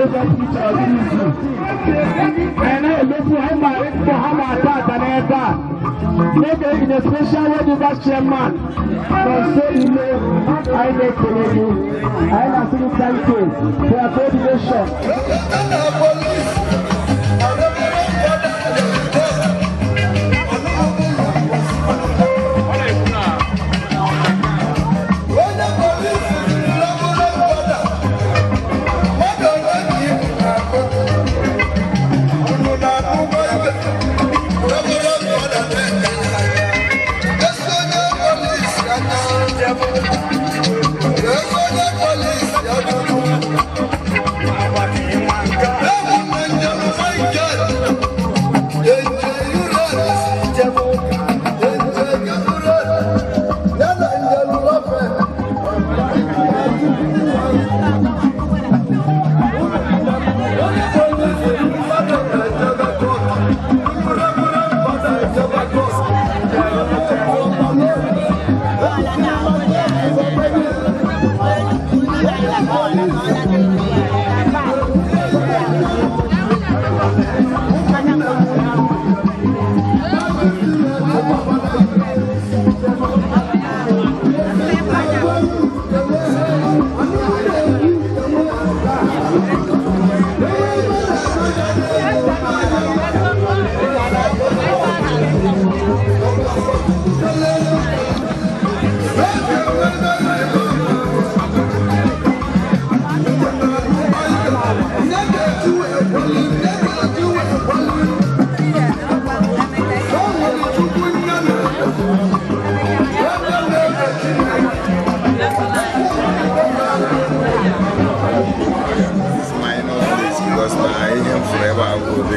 ebe ndị chọrọ gị n'izu na-emefu ha ma mkpọ ha ma ata ata n'ebe a ebe in a special wedding vice chairman nọnso ime anyị na-ekele gị anyị na-asị gị thank you for your coordination.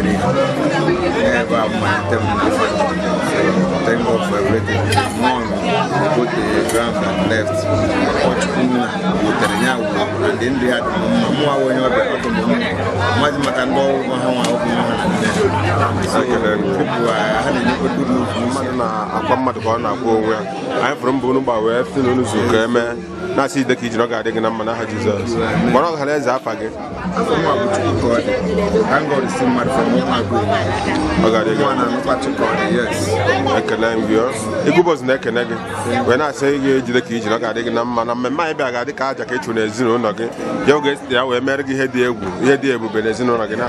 very happy. Ever my thank God for everything. Mom, put the ground and left. And then they had Mamma when you are back. Mathematical, so people are having a good move. I'm from Bunuba, where I see the kids not getting a man. Jesus. One of the hands up again. I'm going to see my friend. Yes. I can it was neck and again. When I say the kids not getting a man, my bag at the car jacket to a zero again. You get there where American had the idea of Benazino again.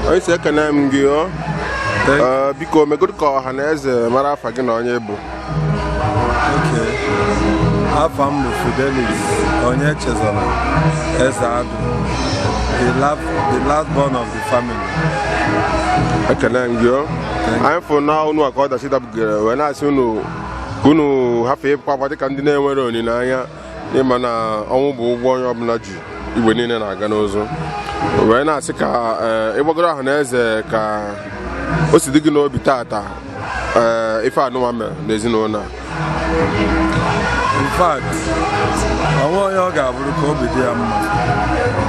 I say can I go? Because me good call Hanez mara afa gị na onye bụ. Okay. Afa m bụ Fidelis onye Chinweuzo Ezeadu, the last born of the family. Ekene ngio. I'm for now no akọda sit up when I see no kunu hafe papa dị ka ndị na-enwere olileanya ịma na ọnwụ bụ ụgwọ onye ọbụla ji igwe niile na-aga n'ụzọ. Wee na-asị ka ịgbagoro Ọhaneze ka o si dị gị n'obi tata ife anụma mere n'ezinụlọ. In fact, onwe onye ọ ga-abụrụ ka obi dị ya mma.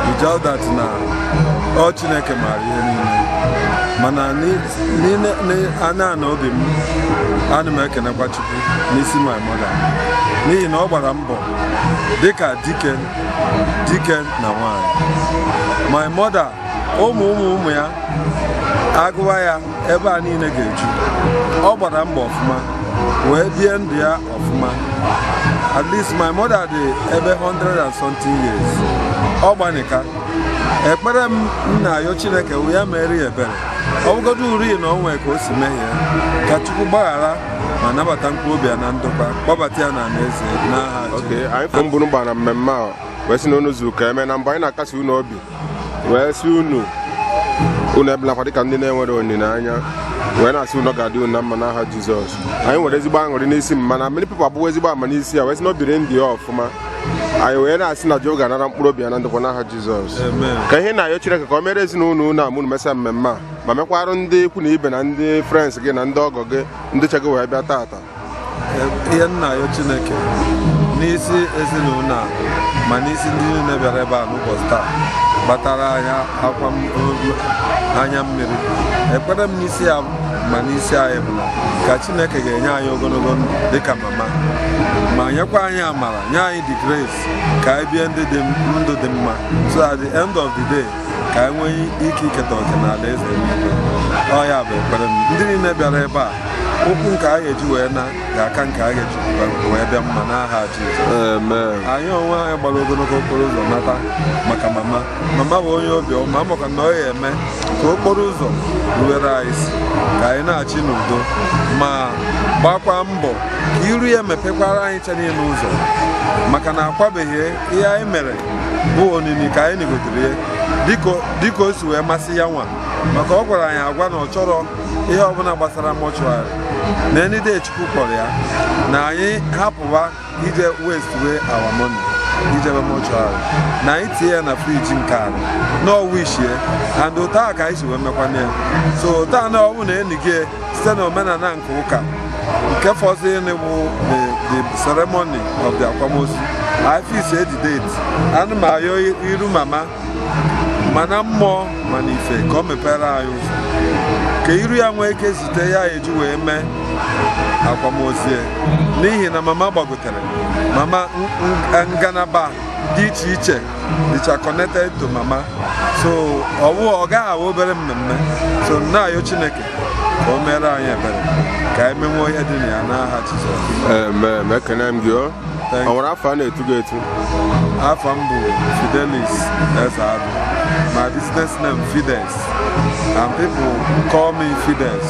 Without that na ọ Chineke maara ihe niile. Mana anya na obi m ana m ekenekwa Chukwu n'isi my mother n'ihi na ọ gbara mbọ dịka dike na nwanyị. My mother, ụmụ ya agụwa ya ebe a niile ga-eju. Ọ gbara mbọ ọfụma wee bie ndụ ya ọfụma. At least my mother dị ebe 100 and something years. Ọ gbanika ekpere m na-ayọ Chineke wee ya mere ya ebere. Ọ bụgodu uri na onwe ka o si mehie ka Chukwu gbaghara ma nabata mkpụrụ obi ya na ndokwa kpọbata ya na alaeze n'aha. Okay, anyị fọ mbụrụ gba na mmemme a wee sị na unu zuru ka eme na mgbe anyị na-akasi unu obi wee sị unu ebelakwa dịka ndị na-enwere olileanya wee na-asị unu ga-adị unu na mma n'aha Jizọs. Anyị nwere ezigbo aṅụrị n'isi m mana many people abụghị ezigbo ama n'isi ya wee sị na o biri ndị ya ọfụma anyị wee na-asị na Jehova ga-anara mkpụrụ obi ya na ndokwa n'aha Jizọs ka ihe na-ayọ Chineke ka o mere ezinụlọ unu amụ mesịa mmemme a ma mekwarụ ndị ikwu na ibe na ndị frens gị na ndị ọgọ gị ndị chego wee bịa tata ihe nna ayọ Chineke n'isi ezinụlọ a ma n'isi ndị niile bịara ebe a n'ụbọchị taa gbatara anya mmiri ekpere m n'isi ya ma n'isi anyị bụ ka Chineke ga-enye anyị ogologo dịka mama ma nyekwa anyị amara nye anyị the grace ka anyị bie ndụ dị mma so at the end of the day ka anyị nwee ike iketa oke n'ala eze niile. Ọ ya bụ ekpere m ndị niile bịara ebe a okwu nke a ga-eji wee na ga-aka nke a ga-eji wee bịa mma n'aha Jizọs. Anyị onwe anyị gbara ogologo okporo ụzọ nata maka mama bụ onye obiọma maka na ọ ya eme ka okporo ụzọ ruwere anyị isi ka anyị na-achị n'udo ma gbakwa mbọ ka iru ya mepekwara anyị che niile ụzọ maka na akwabeghị ihe anyị mere bụ onini ka anyị negotere dịka o si wee masị ya nwa maka ọ gwara anyị agwa na ọ chọrọ ihe ọbụla gbasara mọchụarị na enide Chukwu kpọrọ ya na anyị hapụwa ije west wee our money ijebe mọchụarị na anyị tinye ya na friji nke anyị n'ọwishie and otu a ka anyị si wee mekwana ya so taa na ọ bụ na enyi gị site na omenala nke ụka nke fọziri bụ the ceremony of the akwamozu I feel say the date ana m ayọ iru mama mana mmụọ mana ife ka o mepere anyị ụzọ ka iru ya nwee ike zute ya eji wee mee akwamozu n'ihi na mama gbagotere mama ngalaba dị iche iche dịcha connected to mama so ọ gaghị awụ obere mmemme so na-ayọ Chineke ka o mere anyị ebere ka anyị menwe ihe dị na ya n'aha Jizọs. Ekene m gị o nwere afọ a na-etu gị etu? Afọ m bụ Eunice Ezeadu. My business name Fides and people call me Fides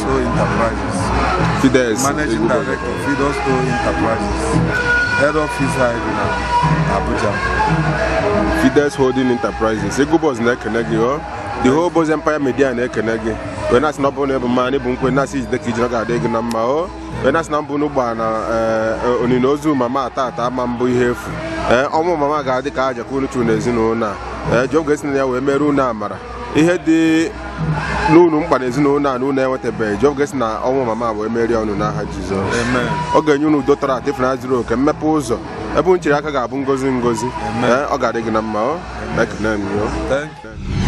O Enterprises. Managing Director Fides O Enterprises. Head office in Abuja. Fides Holding Enterprises. Ego boss na ekene gị o. The whole Boss Empire Media na ekene gị. When I snap on every man, even when I see the kitchen, I got a number. When I snap on Ubana, Oninozu, Mama, Tata, Mambo, Hefu. Omo Mama got the car, Jakunu Tunezino. Joe gets in there with Meruna Mara. He had the Lunum Panezino, no never the bay. Joe gets now, Omo Mama, where Mary on Naha Jesus. Amen. Okay, you know, Doctor, different rook and Mapozo. A bunch of Bungozi, I got a number. Like name, you. Thank you.